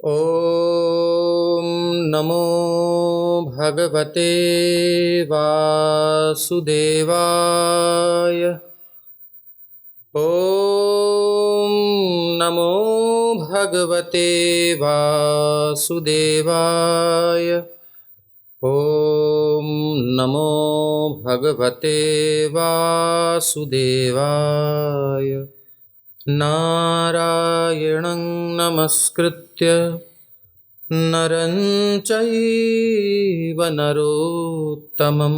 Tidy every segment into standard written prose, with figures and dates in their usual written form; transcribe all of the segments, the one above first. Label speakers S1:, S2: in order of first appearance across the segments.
S1: ॐ नमो भगवते वासुदेवाय। ॐ नमो भगवते वासुदेवाय। ॐ नमो भगवते वासुदेवाय। नारायणं नमस्कृत्य नरं चैव नरोत्तमं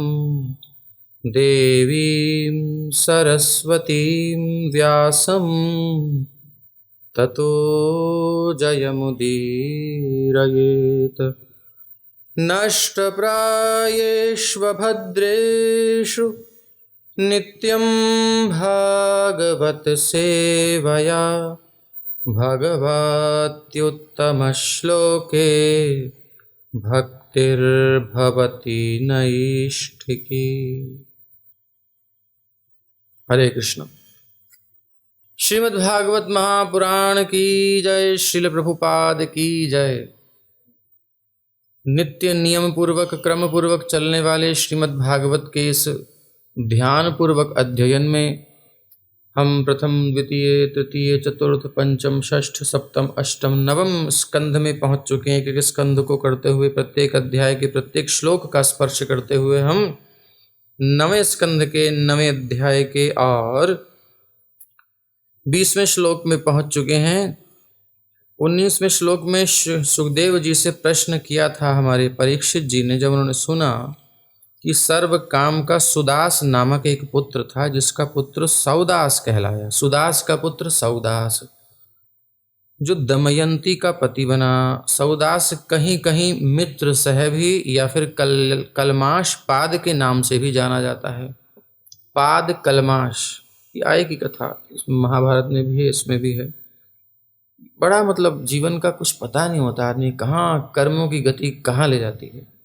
S1: देवीं सरस्वतीं व्यासं ततो जयमुदीरयेत्। नष्टप्रायेष्वभद्रेषु नित्यं भागवत सेवया भगवत्युत्तमश्लोके भक्तिर्भवति नैष्ठिकी। हरे कृष्ण। श्रीमद्भागवत महापुराण की जय। श्रील प्रभुपाद की जय। नित्य नियम पूर्वक क्रम पूर्वक चलने वाले श्रीमद्भागवत के इस ध्यान पूर्वक अध्ययन में हम प्रथम द्वितीय तृतीय चतुर्थ पंचम षष्ठ सप्तम अष्टम नवम स्कंध में पहुंच चुके हैं। एक स्कंध को करते हुए प्रत्येक अध्याय के प्रत्येक श्लोक का स्पर्श करते हुए हम नवें स्कंध के नवें अध्याय के और 20वें श्लोक में पहुंच चुके हैं। 19वें श्लोक में सुखदेव जी से प्रश्न किया था हमारे परीक्षित जी ने, जब उन्होंने सुना कि सर्व काम का सुदास नामक एक पुत्र था जिसका पुत्र सौदास कहलाया। सुदास का पुत्र सौदास जो दमयंती का पति बना। सौदास कहीं कहीं मित्र सह भी या फिर कलमाश पाद के नाम से भी जाना जाता है। पाद कलमाश ये आय की कथा महाभारत में भी है, इसमें भी है। बड़ा मतलब जीवन का कुछ पता नहीं होता, आदमी कहाँ कर्मों की गति कहाँ ले जाती है।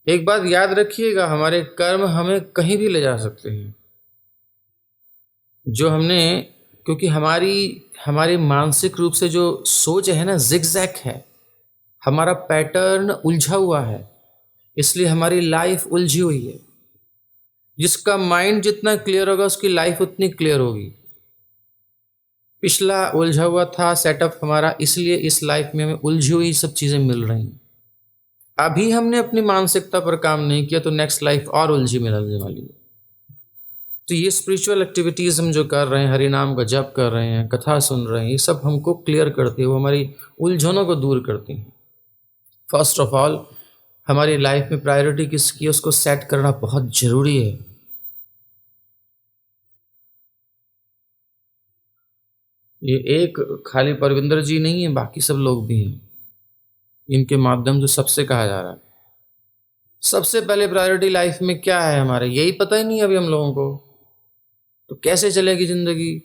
S1: एक बात याद रखिएगा, हमारे कर्म हमें कहीं भी ले जा सकते हैं। जो हमने, क्योंकि हमारी मानसिक रूप से जो सोच है ना, जिगजैग है, हमारा पैटर्न उलझा हुआ है, इसलिए हमारी लाइफ उलझी हुई है। जिसका माइंड जितना क्लियर होगा उसकी लाइफ उतनी क्लियर होगी। पिछला उलझा हुआ था सेटअप हमारा, इसलिए इस लाइफ में हमें उलझी हुई सब चीज़ें मिल रही हैं। अभी हमने अपनी मानसिकता पर काम नहीं किया तो नेक्स्ट लाइफ और उलझी मिलने वाली है। तो ये स्पिरिचुअल एक्टिविटीज़ हम जो कर रहे हैं, हरि नाम का जप कर रहे हैं, कथा सुन रहे हैं, ये सब हमको क्लियर करती है, वो हमारी उलझनों को दूर करती हैं। फर्स्ट ऑफ ऑल हमारी लाइफ में प्रायोरिटी किसकी है उसको सेट करना बहुत जरूरी है। ये एक खाली परविंदर जी नहीं है, बाकी सब लोग भी हैं। इनके माध्यम से सबसे कहा जा रहा है सबसे पहले प्रायोरिटी लाइफ में क्या है हमारे, यही पता ही नहीं अभी हम लोगों को। तो कैसे चलेगी जिंदगी?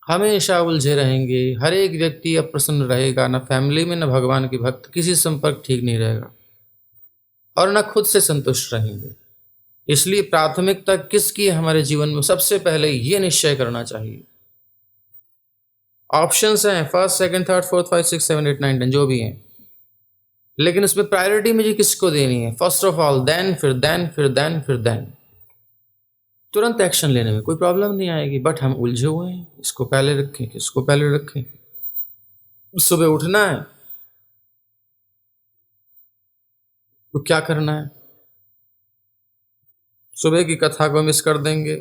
S1: हमेशा उलझे रहेंगे। हर एक व्यक्ति अप्रसन्न रहेगा, ना फैमिली में ना भगवान की भक्त, किसी संपर्क ठीक नहीं रहेगा और ना खुद से संतुष्ट रहेंगे। इसलिए प्राथमिकता किसकी है हमारे जीवन में, सबसे पहले ये निश्चय करना चाहिए। ऑप्शंस हैं फर्स्ट सेकंड थर्ड फोर्थ 5 6 7 8 9 10 जो भी हैं, लेकिन उसमें प्रायोरिटी मुझे किसको देनी है? फर्स्ट ऑफ ऑल, देन, फिर देन, फिर देन, फिर देन। तुरंत एक्शन लेने में कोई प्रॉब्लम नहीं आएगी, बट हम उलझे हुए हैं, इसको पहले रखें, किसको पहले रखें। सुबह उठना है तो क्या करना है? सुबह की कथा को मिस कर देंगे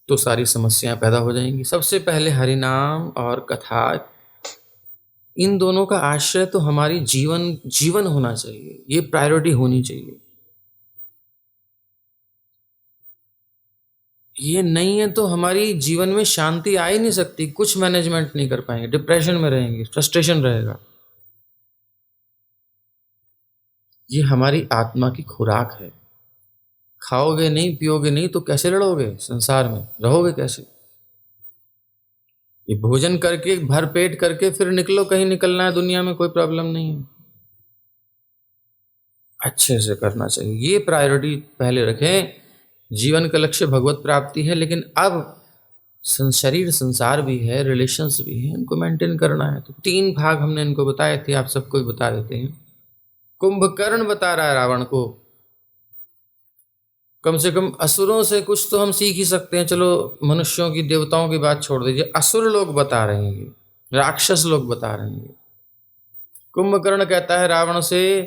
S1: तो सारी समस्याएं पैदा हो जाएंगी। सबसे पहले हरिनाम और कथा, इन दोनों का आश्रय तो हमारी जीवन होना चाहिए, ये प्रायोरिटी होनी चाहिए। ये नहीं है तो हमारी जीवन में शांति आ ही नहीं सकती, कुछ मैनेजमेंट नहीं कर पाएंगे, डिप्रेशन में रहेंगे, फ्रस्ट्रेशन रहेगा। ये हमारी आत्मा की खुराक है। खाओगे नहीं, पियोगे नहीं तो कैसे लड़ोगे संसार में, रहोगे कैसे? ये भोजन करके भर पेट करके फिर निकलो, कहीं निकलना है दुनिया में, कोई प्रॉब्लम नहीं है। अच्छे से करना चाहिए, ये प्रायोरिटी पहले रखें। जीवन का लक्ष्य भगवत प्राप्ति है, लेकिन अब शरीर संसार भी है, रिलेशंस भी है, इनको मेंटेन करना है। तो 3 भाग हमने इनको बताए थे, आप सबको ही बता देते हैं। कुंभकर्ण बता रहा है रावण को, कम से कम असुरों से कुछ तो हम सीख ही सकते हैं। चलो मनुष्यों की, देवताओं की बात छोड़ दीजिए, असुर लोग बता रहे हैं, ये राक्षस लोग बता रहे हैं। कुंभकर्ण कहता है रावण से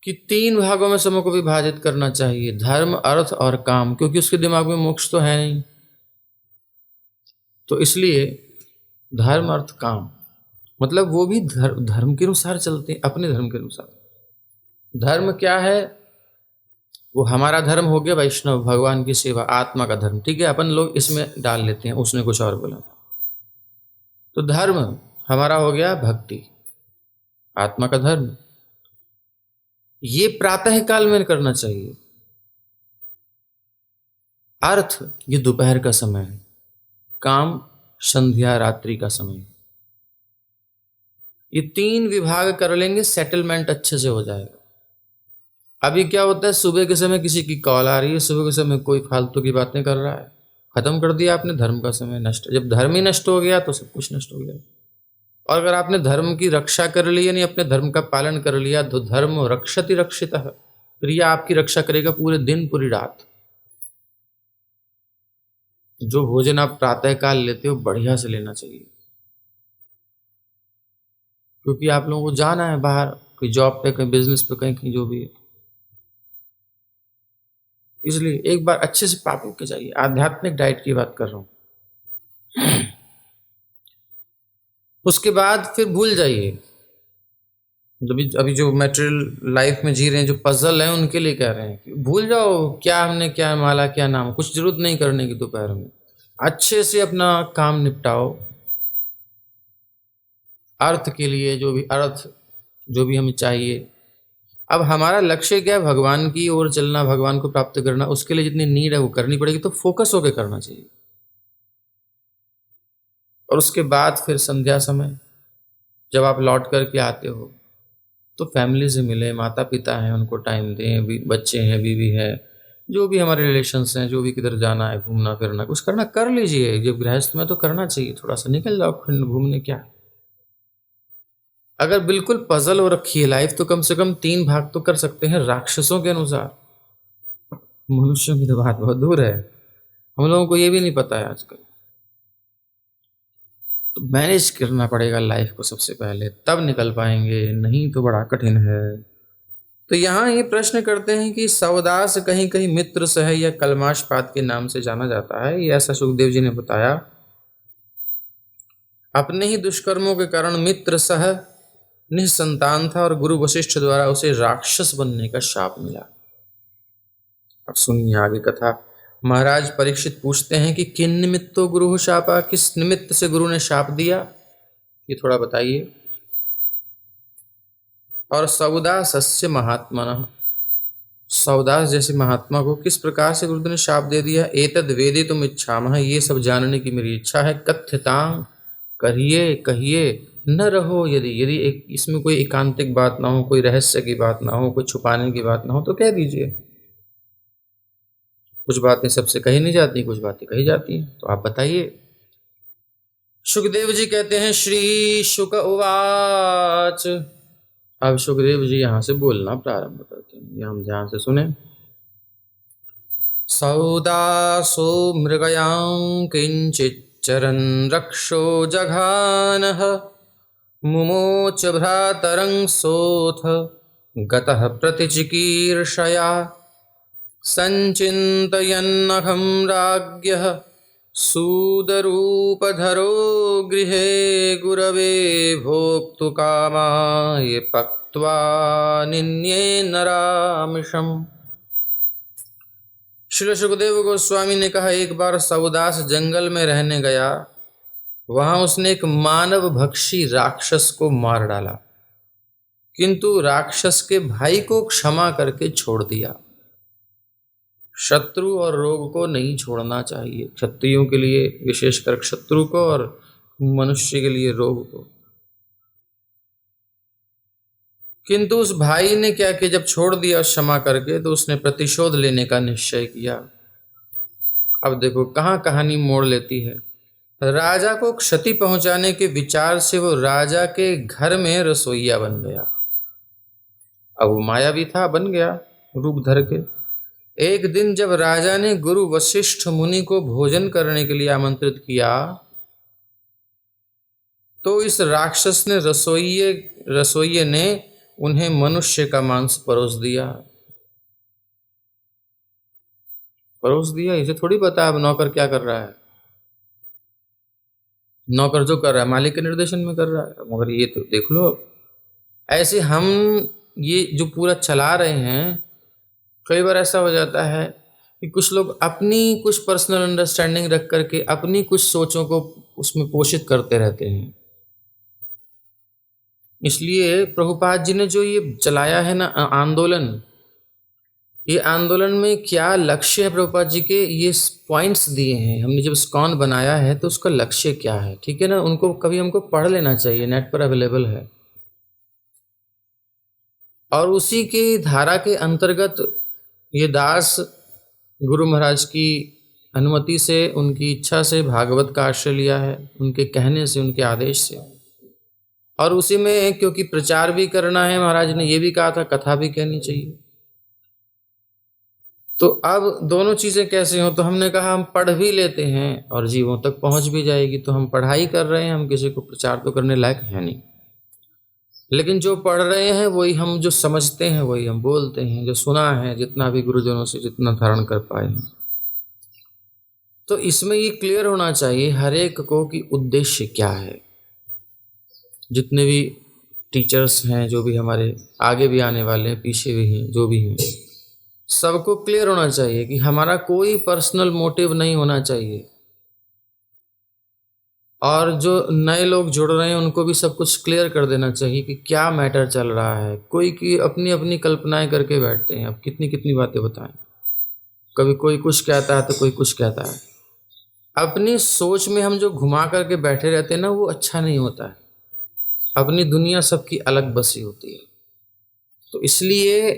S1: कि 3 भागों में समय को विभाजित करना चाहिए, धर्म, अर्थ और काम, क्योंकि उसके दिमाग में मोक्ष तो है नहीं। तो इसलिए धर्म, अर्थ, काम, मतलब वो भी धर्म के अनुसार चलते हैं, अपने धर्म के अनुसार। धर्म क्या है? वो हमारा धर्म हो गया वैष्णव, भगवान की सेवा, आत्मा का धर्म, ठीक है, अपन लोग इसमें डाल लेते हैं, उसने कुछ और बोला। तो धर्म हमारा हो गया भक्ति, आत्मा का धर्म, ये प्रातः काल में करना चाहिए। अर्थ ये दोपहर का समय है, काम संध्या रात्रि का समय। ये 3 विभाग कर लेंगे, सेटलमेंट अच्छे से हो जाएगा। अभी क्या होता है, सुबह के समय किसी की कॉल आ रही है, सुबह के समय कोई फालतू की बातें कर रहा है, खत्म कर दिया आपने धर्म का समय, नष्ट। जब धर्म ही नष्ट हो गया तो सब कुछ नष्ट हो गया। और अगर आपने धर्म की रक्षा कर ली, यानी अपने धर्म का पालन कर लिया, तो धर्म रक्षति रक्षितः, फिर यह आपकी रक्षा करेगा पूरे दिन पूरी रात। जो भोजन आप प्रातः काल लेते हो बढ़िया से लेना चाहिए, क्योंकि आप लोगों को जाना है बाहर, कोई जॉब पे, कहीं बिजनेस पे, कहीं जो भी है। इसलिए एक बार अच्छे से पाप के जाइए। आध्यात्मिक डाइट की बात कर रहा हूं। उसके बाद फिर भूल जाइए, अभी जो मटेरियल लाइफ में जी रहे हैं, जो पजल है, उनके लिए कह रहे हैं कि भूल जाओ क्या हमने क्या माला क्या नाम, कुछ जरूरत नहीं करने की दोपहर में। अच्छे से अपना काम निपटाओ, अर्थ के लिए जो भी अर्थ जो भी हमें चाहिए। अब हमारा लक्ष्य क्या है? भगवान की ओर चलना, भगवान को प्राप्त करना, उसके लिए जितनी नीड है वो करनी पड़ेगी, तो फोकस होकर करना चाहिए। और उसके बाद फिर संध्या समय जब आप लौट करके आते हो तो फैमिली से मिले, माता पिता हैं उनको टाइम दें, बच्चे हैं, बीवी है, जो भी हमारे रिलेशंस हैं, जो भी किधर जाना है, घूमना फिरना कुछ करना कर लीजिए। जब गृहस्थ में तो करना चाहिए, थोड़ा सा निकल जाओ खंड घूमने। क्या अगर बिल्कुल पजल हो रखी है लाइफ, तो कम से कम 3 भाग तो कर सकते हैं राक्षसों के अनुसार। मनुष्यों की तो बात बहुत दूर है, हम लोगों को ये भी नहीं पता है आजकल। तो मैनेज करना पड़ेगा लाइफ को सबसे पहले, तब निकल पाएंगे, नहीं तो बड़ा कठिन है। तो यहाँ ये प्रश्न करते हैं कि सवदास कहीं कहीं मित्र सह या कलमाशपात के नाम से जाना जाता है, ये ऐसा सुखदेव जी ने बताया। अपने ही दुष्कर्मों के कारण मित्र सह निसंतान था और गुरु वशिष्ठ द्वारा उसे राक्षस बनने का शाप मिला। अब सुनिए आगे कथा। महाराज परीक्षित पूछते हैं कि किन निमित्तो गुरु शापा, किस निमित्त से गुरु ने शाप दिया, ये थोड़ा बताइए। और सौदासस्य महात्मनः, सौदास जैसे महात्मा को किस प्रकार से गुरुदेव ने शाप दे दिया। एतद वेदितुम इच्छामः, ये सब जानने की मेरी इच्छा है। कथ्यतां, कहिए कहिए, न रहो यदि, यदि इसमें कोई एकांतिक बात ना हो, कोई रहस्य की बात ना हो, कोई छुपाने की बात ना हो, तो कह दीजिए। कुछ बातें सबसे कही नहीं जाती, कुछ बातें कही जाती हैं, तो आप बताइए। सुखदेव जी कहते हैं, श्री शुक उवाच। अब सुखदेव जी यहां से बोलना प्रारंभ करते हैं, ये हम ध्यान से सुने। सौदासो मृगयां किंचिच्चरन् रक्षो जघानः, मुमोच भ्रातरं सोऽथ गतः प्रतिचिकीर्षया। संचिन्तयन्नघं राज्ञः सूदरूपधरो गृहे, गुरवे भोक्तुकामाय पक्त्वा निन्ये नरामिषम्। श्री सुखदेव गोस्वामी ने कहा, एक बार सौदास जंगल में रहने गया, वहां उसने एक मानव भक्षी राक्षस को मार डाला, किंतु राक्षस के भाई को क्षमा करके छोड़ दिया। शत्रु और रोग को नहीं छोड़ना चाहिए, क्षत्रियों के लिए विशेषकर शत्रु को, और मनुष्य के लिए रोग को। किंतु उस भाई ने क्या किया, जब छोड़ दिया क्षमा करके, तो उसने प्रतिशोध लेने का निश्चय किया। अब देखो कहाँ कहानी मोड़ लेती है। राजा को क्षति पहुंचाने के विचार से वो राजा के घर में रसोइया बन गया। अब वो माया भी था, बन गया रूप धर के। एक दिन जब राजा ने गुरु वशिष्ठ मुनि को भोजन करने के लिए आमंत्रित किया, तो इस राक्षस ने रसोइये ने उन्हें मनुष्य का मांस परोस दिया। इसे थोड़ी पता अब नौकर क्या कर रहा है। नौकर जो कर रहा है मालिक के निर्देशन में कर रहा है, मगर ये तो देख लो। ऐसे हम ये जो पूरा चला रहे हैं, कई बार ऐसा हो जाता है कि कुछ लोग अपनी कुछ पर्सनल अंडरस्टैंडिंग रख करके अपनी कुछ सोचों को उसमें पोषित करते रहते हैं। इसलिए प्रभुपाद जी ने जो ये चलाया है ना आंदोलन, ये आंदोलन में क्या लक्ष्य है प्रभुपाद जी के, ये पॉइंट्स दिए हैं। हमने जब इस्कॉन बनाया है तो उसका लक्ष्य क्या है, ठीक है ना, उनको कभी हमको पढ़ लेना चाहिए, नेट पर अवेलेबल है। और उसी की धारा के अंतर्गत ये दास गुरु महाराज की अनुमति से, उनकी इच्छा से भागवत का आश्रय लिया है, उनके कहने से, उनके आदेश से। और उसी में क्योंकि प्रचार भी करना है, महाराज ने ये भी कहा था कथा भी कहनी चाहिए। तो अब दोनों चीज़ें कैसे हो, तो हमने कहा हम पढ़ भी लेते हैं और जीवों तक पहुंच भी जाएगी। तो हम पढ़ाई कर रहे हैं, हम किसी को प्रचार तो करने लायक है नहीं, लेकिन जो पढ़ रहे हैं वही हम, जो समझते हैं वही हम बोलते हैं, जो सुना है जितना भी गुरुजनों से जितना धारण कर पाए हैं। तो इसमें ये क्लियर होना चाहिए हर एक को कि उद्देश्य क्या है। जितने भी टीचर्स हैं, जो भी हमारे आगे भी आने वाले हैं, पीछे भी हैं, जो भी हैं, सबको क्लियर होना चाहिए कि हमारा कोई पर्सनल मोटिव नहीं होना चाहिए। और जो नए लोग जुड़ रहे हैं उनको भी सब कुछ क्लियर कर देना चाहिए कि क्या मैटर चल रहा है। कोई की अपनी अपनी कल्पनाएं करके बैठते हैं, अब कितनी कितनी बातें बताएं। कभी कोई कुछ कहता है तो कोई कुछ कहता है। अपनी सोच में हम जो घुमा करके बैठे रहते हैं ना, वो अच्छा नहीं होता है। अपनी दुनिया सबकी अलग बसी होती है। तो इसलिए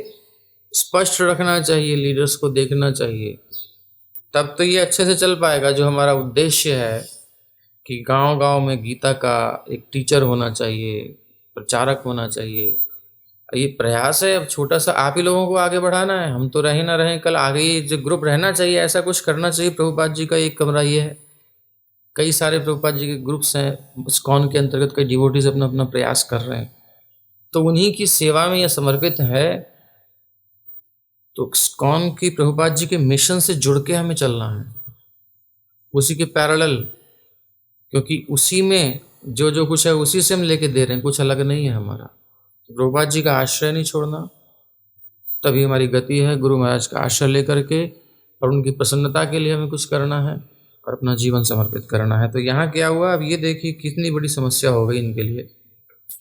S1: स्पष्ट रखना चाहिए, लीडर्स को देखना चाहिए, तब तो ये अच्छे से चल पाएगा। जो हमारा उद्देश्य है कि गांव-गांव में गीता का एक टीचर होना चाहिए, प्रचारक होना चाहिए, ये प्रयास है। अब छोटा सा आप ही लोगों को आगे बढ़ाना है, हम तो रहे ना रहें, कल आगे ये जो ग्रुप रहना चाहिए, ऐसा कुछ करना चाहिए। प्रभुपाद जी का एक कमरा ये है, कई सारे प्रभुपाद जी के ग्रुप्स हैं इस्कॉन के अंतर्गत, कई डिवोटीज अपना अपना प्रयास कर रहे हैं, तो उन्हीं की सेवा में यह समर्पित है। तो इस्कॉन की प्रभुपाद जी के मिशन से जुड़ के हमें चलना है, उसी के पैरेलल, क्योंकि उसी में जो जो कुछ है उसी से हम लेके दे रहे हैं, कुछ अलग नहीं है हमारा। तो प्रभुपाद जी का आश्रय नहीं छोड़ना, तभी हमारी गति है। गुरु महाराज का आश्रय लेकर के और उनकी प्रसन्नता के लिए हमें कुछ करना है और अपना जीवन समर्पित करना है। तो यहाँ क्या हुआ, अब ये देखिए कितनी बड़ी समस्या हो गई इनके लिए।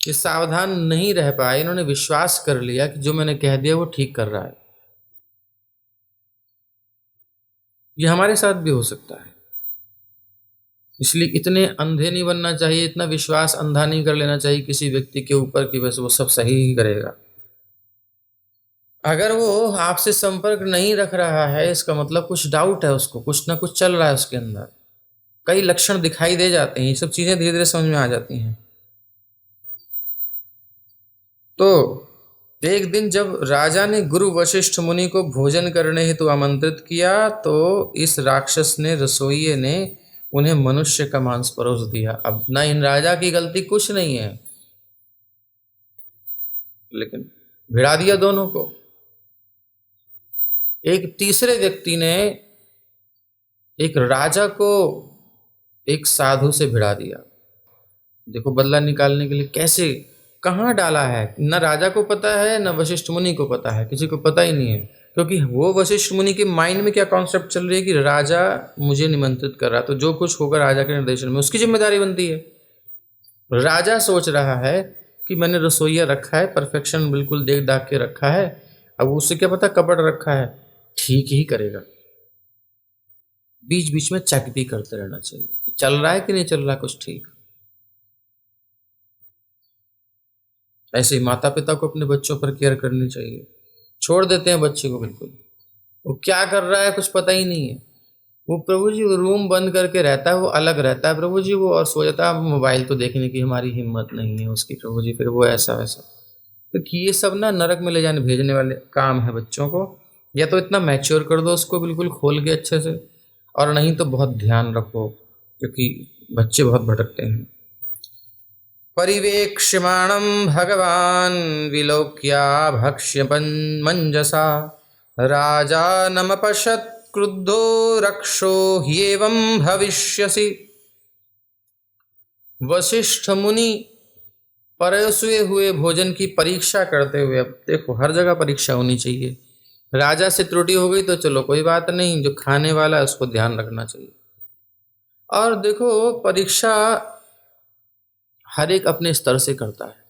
S1: ये सावधान नहीं रह पाए, इन्होंने विश्वास कर लिया कि जो मैंने कह दिया वो ठीक कर रहा है। ये हमारे साथ भी हो सकता है, इसलिए इतने अंधे नहीं बनना चाहिए, इतना विश्वास अंधा नहीं कर लेना चाहिए किसी व्यक्ति के ऊपर कि बस वो सब सही ही करेगा। अगर वो आपसे संपर्क नहीं रख रहा है, इसका मतलब कुछ डाउट है उसको, कुछ ना कुछ चल रहा है उसके अंदर, कई लक्षण दिखाई दे जाते हैं। ये सब चीजें धीरे धीरे समझ में आ जाती हैं। तो एक दिन जब राजा ने गुरु वशिष्ठ मुनि को भोजन करने हेतु आमंत्रित किया, तो इस राक्षस ने, रसोइये ने, उन्हें मनुष्य का मांस परोस दिया। अब ना इन राजा की गलती कुछ नहीं है, लेकिन भिड़ा दिया दोनों को। एक तीसरे व्यक्ति ने एक राजा को एक साधु से भिड़ा दिया। देखो बदला निकालने के लिए कैसे, कहाँ डाला है, न राजा को पता है न वशिष्ठ मुनि को पता है, किसी को पता ही नहीं है। क्योंकि वो वशिष्ठ मुनि के माइंड में क्या कॉन्सेप्ट चल रही है कि राजा मुझे निमंत्रित कर रहा है, तो जो कुछ होगा राजा के निर्देशन में उसकी जिम्मेदारी बनती है। राजा सोच रहा है कि मैंने रसोइया रखा है, परफेक्शन बिल्कुल देख दाख के रखा है, अब उसे क्या पता कपड़ रखा है, ठीक ही करेगा। बीच बीच में चेक भी करते रहना चाहिए, चल रहा है कि नहीं चल रहा कुछ ठीक। ऐसे ही माता पिता को अपने बच्चों पर केयर करनी चाहिए। छोड़ देते हैं बच्चे को बिल्कुल, वो क्या कर रहा है कुछ पता ही नहीं है, वो प्रभु जी वो रूम बंद करके रहता है, वो अलग रहता है प्रभु जी वो, और सो जाता है। मोबाइल तो देखने की हमारी हिम्मत नहीं है उसकी प्रभु जी, फिर वो ऐसा वैसा। तो कि ये सब ना नरक में ले जाने भेजने वाले काम है बच्चों को। या तो इतना मैच्योर कर दो उसको बिल्कुल खोल के अच्छे से, और नहीं तो बहुत ध्यान रखो, क्योंकि बच्चे बहुत भटकते हैं। परिवेक्ष्यमाणं भगवान् विलोक्या भक्ष्य मंजसा राजानमपश्यत् क्रुद्धो रक्षो ह्येवं भविष्यसि। वशिष्ठ मुनि परोसे हुए भोजन की परीक्षा करते हुए, अब देखो हर जगह परीक्षा होनी चाहिए। राजा से त्रुटि हो गई तो चलो कोई बात नहीं, जो खाने वाला है उसको ध्यान रखना चाहिए। और देखो परीक्षा हर एक अपने स्तर से करता है।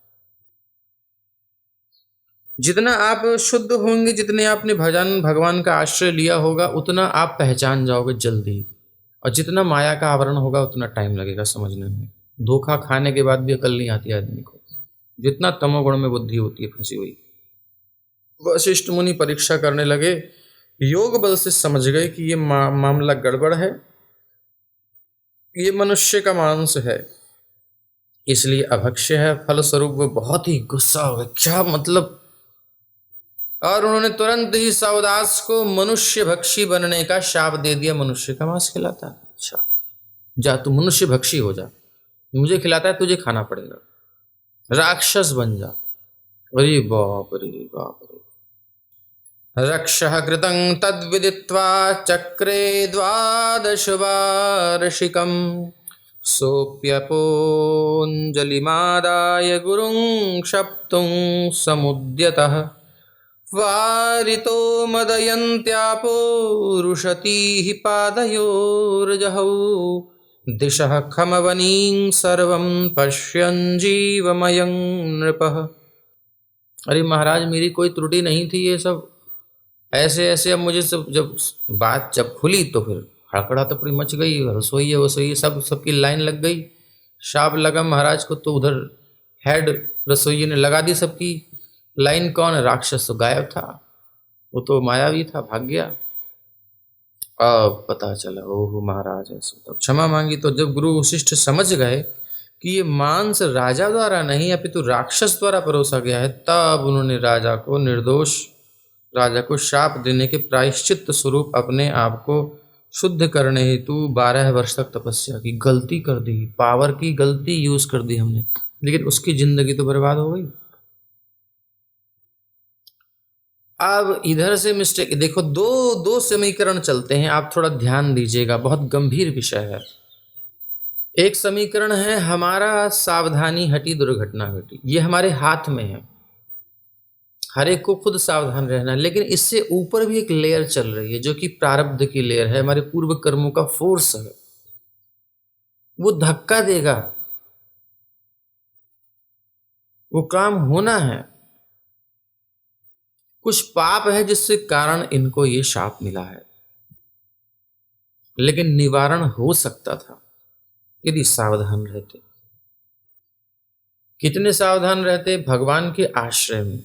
S1: जितना आप शुद्ध होंगे, जितने आपने भजन भगवान का आश्रय लिया होगा, उतना आप पहचान जाओगे जल्दी। और जितना माया का आवरण होगा उतना टाइम लगेगा समझने में। धोखा खाने के बाद भी अकल नहीं आती आदमी को, जितना तमोगुण में बुद्धि होती है फंसी हुई। वशिष्ठ मुनि परीक्षा करने लगे, योग बल से समझ गए कि ये मामला गड़बड़ है, ये मनुष्य का मांस है, इसलिए अभक्ष्य है। फलस्वरूप वो बहुत ही गुस्सा हो गए, क्या मतलब। और उन्होंने तुरंत ही सावदास को मनुष्य भक्षी बनने का शाप दे दिया। मनुष्य का मांस खिलाता है, अच्छा जा तू मनुष्य भक्षी हो जा, मुझे खिलाता है तुझे खाना पड़ेगा, राक्षस बन जा। अरे बाप रे बाप रे। रक्षः कृतं तद्विदित्वा चक्रे द्वादश वार्षिकम् सोऽप्यपोऽञ्जलिमादाय गुरुं क्षप्तुं समुद्यतः वारितो मदयन्त्यापो रुशतीः पादयोर्जहौ दिशः खमवनीं सर्वं पश्यन् जीवमयं नृपः। अरे महाराज मेरी कोई त्रुटि नहीं थी, ये सब ऐसे ऐसे। अब मुझे सब जब बात जब खुली तो फिर हड़कड़ा तो पूरी मच गई, रसोई है वसोई सब सबकी लाइन लग गई। शाप लगा महाराज को, तो उधर हेड रसोई ने लगा दी सबकी लाइन। कौन है? राक्षस तो गायब था, वो तो मायावी था, भाग गया। अब पता चला ओह महाराज ऐसे, तो क्षमा मांगी। तो जब गुरु वशिष्ठ समझ गए कि ये मांस राजा द्वारा नहीं अपितु राक्षस द्वारा परोसा गया है, तब उन्होंने राजा को निर्दोष राजा को शाप देने के प्रायश्चित स्वरूप अपने आप को शुद्ध करने हेतु 12 वर्ष तक तपस्या की। गलती कर दी, पावर की गलती यूज कर दी हमने, लेकिन उसकी जिंदगी तो बर्बाद हो गई। अब इधर से मिस्टेक देखो, दो समीकरण चलते हैं, आप थोड़ा ध्यान दीजिएगा, बहुत गंभीर विषय है। एक समीकरण है हमारा सावधानी हटी दुर्घटना घटी, ये हमारे हाथ में है, हर एक को खुद सावधान रहना। लेकिन इससे ऊपर भी एक लेयर चल रही है जो कि प्रारब्ध की लेयर है, हमारे पूर्व कर्मों का फोर्स है, वो धक्का देगा, वो काम होना है। कुछ पाप है जिससे कारण इनको ये शाप मिला है, लेकिन निवारण हो सकता था यदि सावधान रहते। कितने सावधान रहते? भगवान के आश्रय में।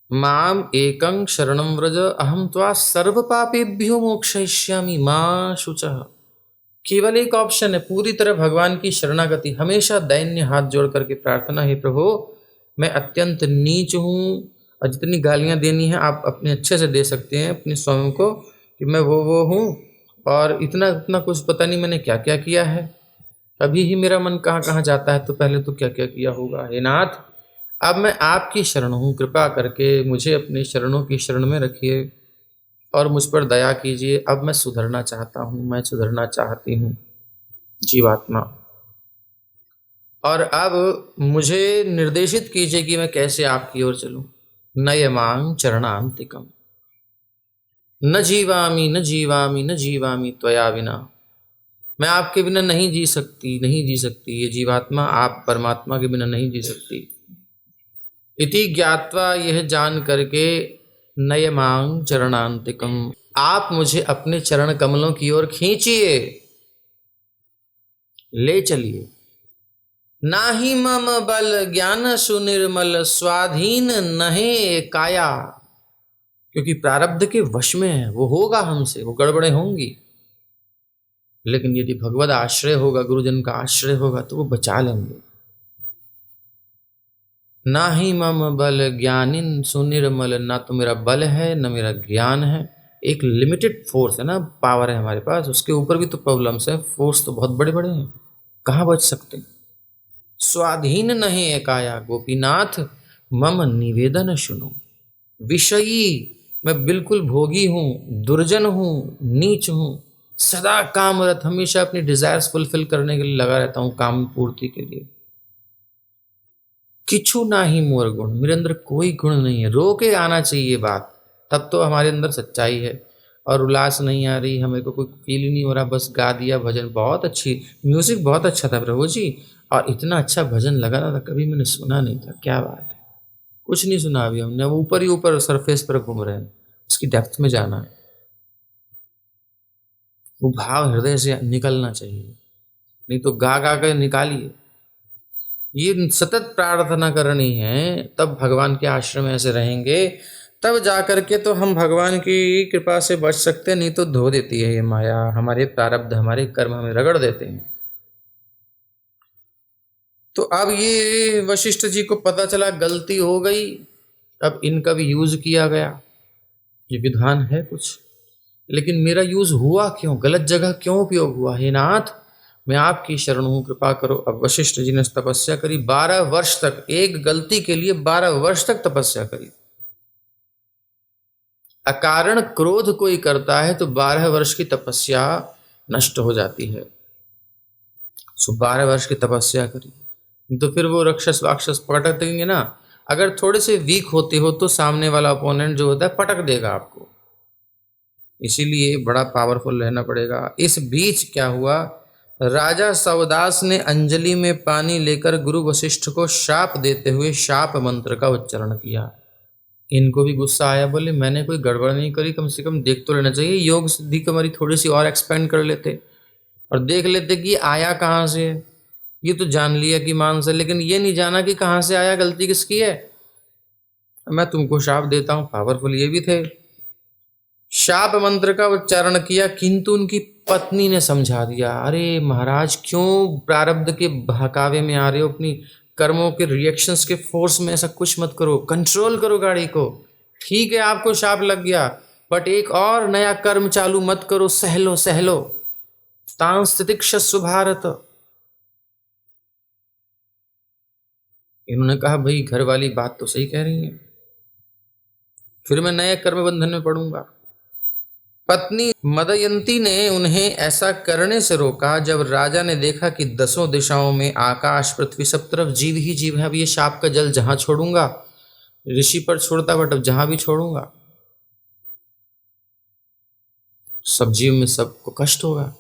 S1: माम एकं शरणं व्रज अहम त्वा सर्व पापेभ्यो मोक्षयिष्यामि मां शुचः। केवल एक ऑप्शन है, पूरी तरह भगवान की शरणागति, हमेशा दैन्य हाथ जोड़ करके प्रार्थना, है प्रभु मैं अत्यंत नीच हूँ, और जितनी गालियाँ देनी है आप अपने अच्छे से दे सकते हैं अपने स्वयं को, कि मैं वो हूँ, और इतना इतना कुछ पता नहीं मैंने क्या क्या किया है, अभी ही मेरा मन कहाँ कहाँ जाता है, तो पहले तो क्या क्या किया होगा। हे नाथ, अब मैं आपकी शरण हूँ, कृपा करके मुझे अपने शरणों की शरण में रखिए और मुझ पर दया कीजिए। अब मैं सुधरना चाहता हूँ, मैं सुधरना चाहती हूँ जीवात्मा, और अब मुझे निर्देशित कीजिए कि मैं कैसे आपकी ओर चलूँ। नयमां चरणान्तिकम न जीवामी न जीवामी न जीवामी त्वया बिना। मैं आपके बिना नहीं जी सकती, नहीं जी सकती, ये जीवात्मा आप परमात्मा के बिना नहीं जी सकती। इति ज्ञात्वा, यह जान करके, नयमां चरणान्तिकम, आप मुझे अपने चरण कमलों की ओर खींचिए, ले चलिए। नाहि मम बल ज्ञान सुनिर्मल स्वाधीन नहे काया। क्योंकि प्रारब्ध के वश में है, वो होगा हमसे, वो गड़बड़े होंगी। लेकिन यदि भगवद आश्रय होगा, गुरुजन का आश्रय होगा, तो वो बचा लेंगे। ना ही मम बल ज्ञानिन सुनिर्मल, ना तो मेरा बल है न मेरा ज्ञान है। एक लिमिटेड फोर्स है ना, पावर है हमारे पास, उसके ऊपर भी तो प्रॉब्लम्स है। फोर्स तो बहुत बड़े बड़े हैं, कहाँ बच सकते। स्वाधीन नहीं एकाया गोपीनाथ, मम निवेदन सुनो। विषयी मैं बिल्कुल भोगी हूँ, दुर्जन हूँ, नीच हूँ, सदा कामरत, हमेशा अपनी डिजायर्स फुलफिल करने के लिए लगा रहता हूँ, काम पूर्ति के लिए। किछु ना ही मोर गुण, मेरे अंदर कोई गुण नहीं है। रो के आना चाहिए बात, तब तो हमारे अंदर सच्चाई है। और उल्लास नहीं आ रही, हमें को कोई फील ही नहीं हो रहा, बस गा दिया भजन, बहुत अच्छी म्यूजिक, बहुत अच्छा था प्रभु जी, और इतना अच्छा भजन लगा रहा था, कभी मैंने सुना नहीं था। क्या बात है, कुछ नहीं सुना अभी हमने, ऊपर ही ऊपर सरफेस पर घूम रहे हैं, उसकी डेप्थ में जाना है। वो भाव हृदय से निकलना चाहिए, नहीं तो गा गा कर निकालिए। ये सतत प्रार्थना करनी है, तब भगवान के आश्रम में ऐसे रहेंगे, तब जाकर के तो हम भगवान की कृपा से बच सकते हैं। नहीं तो धो देती है ये माया, हमारे प्रारब्ध, हमारे कर्म हमें रगड़ देते हैं। तो अब ये वशिष्ठ जी को पता चला गलती हो गई, अब इनका भी यूज किया गया। ये विधान है कुछ, लेकिन मेरा यूज हुआ क्यों, गलत जगह क्यों उपयोग हुआ। हे नाथ, मैं आपकी शरण हूं, कृपा करो। अब वशिष्ठ जी ने तपस्या करी 12 वर्ष तक, एक गलती के लिए 12 वर्ष तक तपस्या करी। अकारण क्रोध कोई करता है तो 12 वर्ष की तपस्या नष्ट हो जाती है। सो 12 वर्ष की तपस्या करी, तो फिर वो राक्षस वाक्षस पटक देंगे ना। अगर थोड़े से वीक होते हो तो सामने वाला अपोनेंट जो होता है पटक देगा आपको, इसीलिए बड़ा पावरफुल रहना पड़ेगा। इस बीच क्या हुआ, राजा सवदास ने अंजलि में पानी लेकर गुरु वशिष्ठ को शाप देते हुए शाप मंत्र का उच्चारण किया। इनको भी गुस्सा आया, बोले मैंने कोई गड़बड़ नहीं करी, कम से कम देख तो लेना चाहिए, योग सिद्धि कमरी थोड़ी सी और एक्सपेंड कर लेते और देख लेते कि आया कहाँ से। ये तो जान लिया कि मान से, लेकिन ये नहीं जाना कि कहाँ से आया, गलती किसकी है। मैं तुमको शाप देता हूँ, पावरफुल ये भी थे। शाप मंत्र का उच्चारण किया, किंतु उनकी पत्नी ने समझा दिया, अरे महाराज क्यों प्रारब्ध के बहकावे में आ रहे हो, अपनी कर्मों के रिएक्शंस के फोर्स में ऐसा कुछ मत करो, कंट्रोल करो गाड़ी को। ठीक है आपको शाप लग गया, बट एक और नया कर्म चालू मत करो, सहलो सहलो, तांस्तितिक्षस्व भारत। इन्होंने कहा भाई घर वाली बात तो सही कह रही है, फिर मैं नए कर्म बंधन में पड़ूंगा। पत्नी मदयंती ने उन्हें ऐसा करने से रोका। जब राजा ने देखा कि 10 दिशाओं में आकाश पृथ्वी सब तरफ जीव ही जीव है, अब ये शाप का जल जहां छोड़ूंगा, ऋषि पर छोड़ता बट अब जहां भी छोड़ूंगा सब जीव में सबको कष्ट होगा।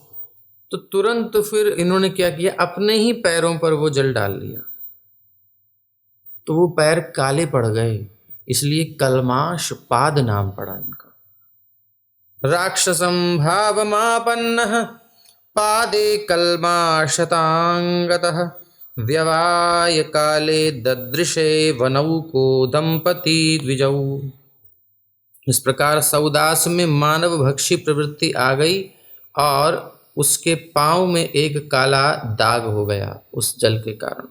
S1: तो तुरंत फिर इन्होंने क्या किया, अपने ही पैरों पर वो जल डाल लिया, तो वो पैर काले पड़ गए, इसलिए कलमाश पाद नाम पड़ा इनका। राक्षसं भावमापन्नः पादे कल्माशतांगतः, व्यवाय काले ददृशे वनौको दंपति द्विजौ। इस प्रकार सौदास में मानव भक्षी प्रवृत्ति आ गई और उसके पांव में एक काला दाग हो गया उस जल के कारण,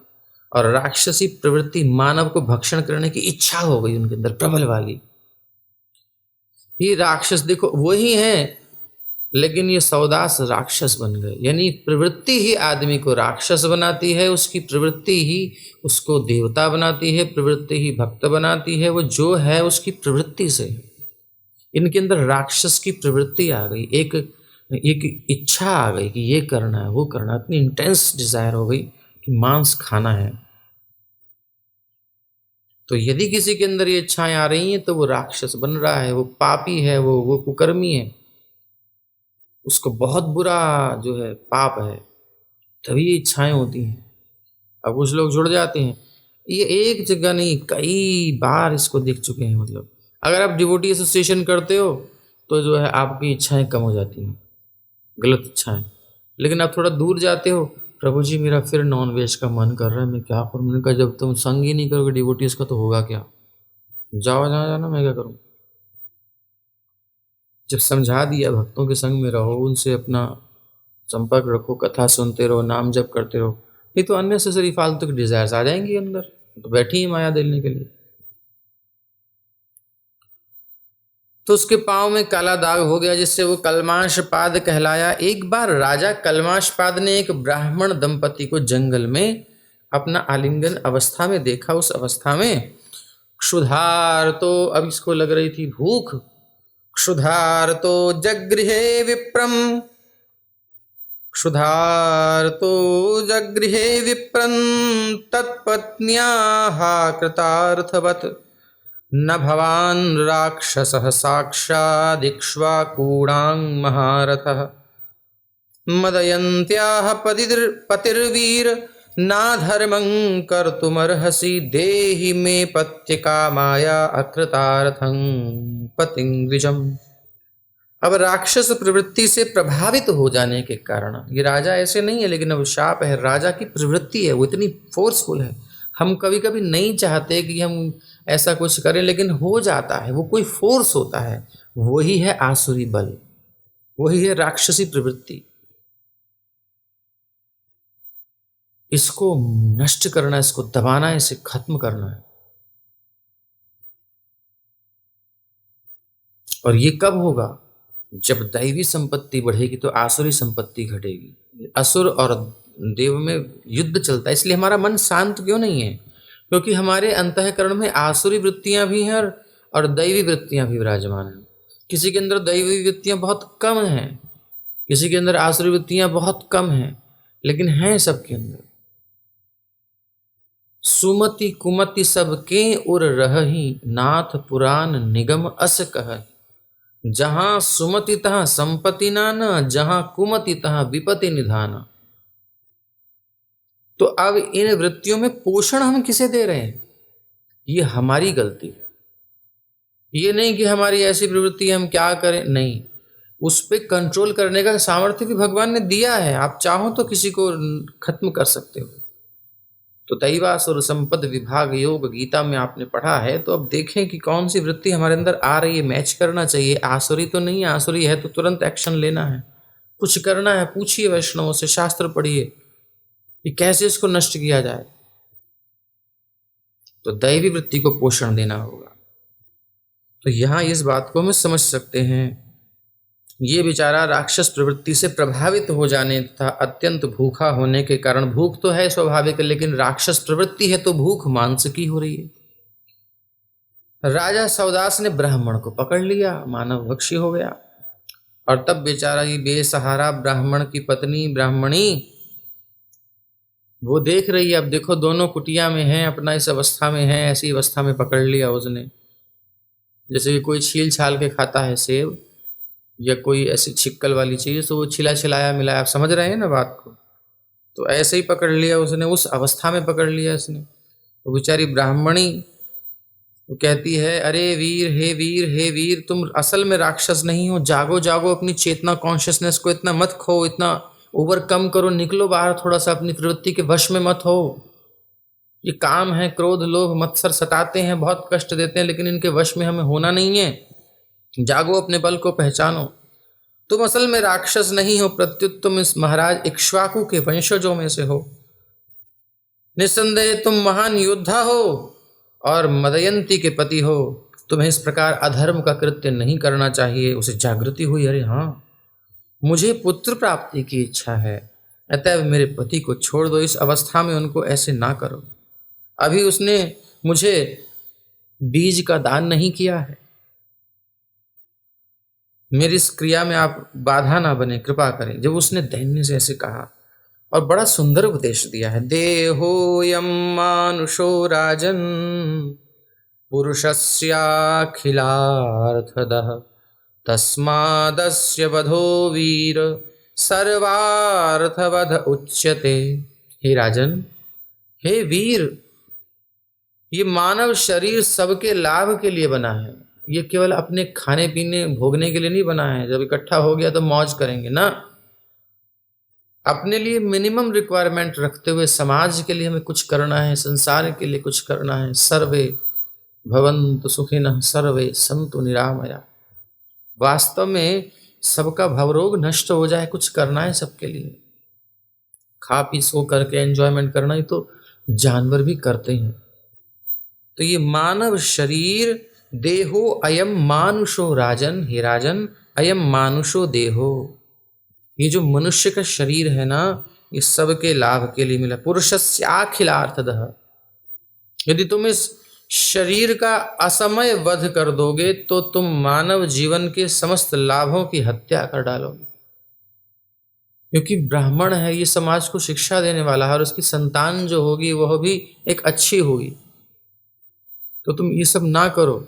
S1: और राक्षसी प्रवृत्ति, मानव को भक्षण करने की इच्छा हो गई उनके अंदर प्रबल वाली। ये राक्षस देखो वही हैं, लेकिन ये सौदास राक्षस बन गए। यानी प्रवृत्ति ही आदमी को राक्षस बनाती है, उसकी प्रवृत्ति ही उसको देवता बनाती है, प्रवृत्ति ही भक्त बनाती है। वो जो है उसकी प्रवृत्ति से, इनके अंदर राक्षस की प्रवृत्ति आ गई, एक इच्छा आ गई कि ये करना है वो करना है, इतनी इंटेंस डिजायर हो गई कि मांस खाना है। तो यदि किसी के अंदर ये इच्छाएं आ रही हैं तो वो राक्षस बन रहा है, वो पापी है, वो कुकर्मी है, उसको बहुत बुरा जो है पाप है, तभी ये इच्छाएं होती हैं। अब कुछ लोग जुड़ जाते हैं, ये एक जगह नहीं कई बार इसको देख चुके हैं। मतलब अगर आप डिवोटी एसोसिएशन करते हो तो जो है आपकी इच्छाएं कम हो जाती हैं, गलत इच्छाएं। लेकिन आप थोड़ा दूर जाते हो, प्रभु जी मेरा फिर नॉन वेज का मन कर रहा है, मैं क्या करूँ। मैंने कहा जब तुम संग ही नहीं करोगे डिवोटीज का तो होगा क्या, जाओ जहाँ जाना, मैं क्या करूँ। जब समझा दिया भक्तों के संग में रहो, उनसे अपना संपर्क रखो, कथा सुनते रहो, नाम जप करते रहो, ये तो अननेसेसरी फालतू की डिजायर्स आ जाएंगी अंदर, तो बैठी ही माया देने के लिए। तो उसके पांव में काला दाग हो गया, जिससे वो कलमाशपाद कहलाया। एक बार राजा कलमाशपाद ने एक ब्राह्मण दंपति को जंगल में अपना आलिंगन अवस्था में देखा। उस अवस्था में क्षुधार तो, अब इसको लग रही थी भूख, क्षुधार तो जगृहे विप्रम, क्षुधार तो जगृहे विप्रं तत्पत्न्याः कृतार्थवत्, न भवान् राक्षसः साक्षादिक्ष्वाकूणां महारथः, मदयन्त्याः पतिर्वीर नाधर्मं कर्तुमर्हसि, देहि मे पत्यकामाया अकृतार्थं पतिं द्विजम्। अब राक्षस प्रवृत्ति से प्रभावित हो जाने के कारण, ये राजा ऐसे नहीं है लेकिन अब शाप है, राजा की प्रवृत्ति है, वो इतनी फोर्सफुल है। हम कभी कभी नहीं चाहते कि हम ऐसा कुछ करें, लेकिन हो जाता है, वो कोई फोर्स होता है, वही है आसुरी बल, वही है राक्षसी प्रवृत्ति। इसको नष्ट करना, इसको दबाना, इसे खत्म करना है। और ये कब होगा? जब दैवी संपत्ति बढ़ेगी तो आसुरी संपत्ति घटेगी। असुर और देव में युद्ध चलता है, इसलिए हमारा मन शांत क्यों नहीं है? क्योंकि हमारे अंतःकरण में आसुरी वृत्तियां भी हैं और दैवी वृत्तियां भी विराजमान हैं। किसी के अंदर दैवी वृत्तियां बहुत कम हैं, किसी के अंदर आसुरी वृत्तियां बहुत कम हैं, लेकिन हैं सबके अंदर। सुमति कुमति सबके उर रहहि, नाथ पुराण निगम अस कहहि, जहां सुमति तहां संपत्ति नाना, जहां कुमति तहां विपत्ति निधाना। तो अब इन वृत्तियों में पोषण हम किसे दे रहे हैं? ये हमारी गलती है। ये नहीं कि हमारी ऐसी प्रवृत्ति है, हम क्या करें, नहीं, उस पर कंट्रोल करने का सामर्थ्य भी भगवान ने दिया है। आप चाहो तो किसी को खत्म कर सकते हो। तो दैवासुर संपद विभाग योग गीता में आपने पढ़ा है, तो अब देखें कि कौन सी वृत्ति हमारे अंदर आ रही है, मैच करना चाहिए। आसुरी तो नहीं, आसुरी है तो तुरंत एक्शन लेना है, कुछ करना है। पूछिए वैष्णवों से, शास्त्र पढ़िए कि कैसे इसको नष्ट किया जाए। तो दैवी वृत्ति को पोषण देना होगा। तो यहां इस बात को हम समझ सकते हैं, ये बेचारा राक्षस प्रवृत्ति से प्रभावित हो जाने तथा अत्यंत भूखा होने के कारण, भूख तो है स्वाभाविक, लेकिन राक्षस प्रवृत्ति है तो भूख मानसिकी हो रही है। राजा सौदास ने ब्राह्मण को पकड़ लिया, मानव भक्षी हो गया। और तब बेचारा ये बेसहारा ब्राह्मण की पत्नी ब्राह्मणी वो देख रही है। अब देखो दोनों कुटिया में हैं, अपना इस अवस्था में है, ऐसी अवस्था में पकड़ लिया उसने। जैसे कि कोई छील छाल के खाता है सेब या कोई ऐसी छिक्कल वाली चीज़, तो वो छिला छिलाया मिलाया, आप समझ रहे हैं ना बात को। तो ऐसे ही पकड़ लिया उसने, उस अवस्था में पकड़ लिया उसने। वो बेचारी ब्राह्मणी वो कहती है, अरे वीर, हे वीर, हे वीर, तुम असल में राक्षस नहीं हो, जागो जागो, अपनी चेतना कॉन्शियसनेस को इतना मत खो, इतना ओवरकम करो, निकलो बाहर थोड़ा सा, अपनी प्रवृत्ति के वश में मत हो। ये काम है, क्रोध लोभ मत्सर सताते हैं, बहुत कष्ट देते हैं, लेकिन इनके वश में हमें होना नहीं है। जागो, अपने बल को पहचानो। तुम असल में राक्षस नहीं हो, प्रत्युत तुम इस महाराज इक्ष्वाकु के वंशजों में से हो। निस्संदेह तुम महान योद्धा हो और मदयंती के पति हो। तुम्हें इस प्रकार अधर्म का कृत्य नहीं करना चाहिए। उसे जागृति हुई, अरे हाँ, मुझे पुत्र प्राप्ति की इच्छा है, अतः मेरे पति को छोड़ दो, इस अवस्था में उनको ऐसे ना करो। अभी उसने मुझे बीज का दान नहीं किया है, मेरी इस क्रिया में आप बाधा ना बने, कृपा करें। जब उसने दैन्य से ऐसे कहा और बड़ा सुंदर उपदेश दिया है, देहोयम मानुषो राजन पुरुषस्याखिलार्थदः, तस्मादस्य वधो वीर सर्वार्थवध उच्यते। हे राजन, हे वीर, ये मानव शरीर सबके लाभ के लिए बना है। ये केवल अपने खाने पीने भोगने के लिए नहीं बना है, जब इकट्ठा हो गया तो मौज करेंगे ना। अपने लिए मिनिमम रिक्वायरमेंट रखते हुए समाज के लिए हमें कुछ करना है, संसार के लिए कुछ करना है। सर्वे भवन्तु सुखिनः सर्वे सन्तु निरामया। वास्तव में सबका भवरोग नष्ट हो जाए, कुछ करना है सबके लिए। खा पी सो करके एंजॉयमेंट करना ही तो जानवर भी करते हैं। तो ये मानव शरीर, देहो अयम मानुषो राजन, हे राजन अयम मानुषो देहो, ये जो मनुष्य का शरीर है ना, ये सबके लाभ के लिए मिला। पुरुषस्याखिलार्थदः, यदि तुम इस शरीर का असमय वध कर दोगे तो तुम मानव जीवन के समस्त लाभों की हत्या कर डालोगे। क्योंकि ब्राह्मण है, ये समाज को शिक्षा देने वाला है और उसकी संतान जो होगी वह भी एक अच्छी होगी। तो तुम ये सब ना करो,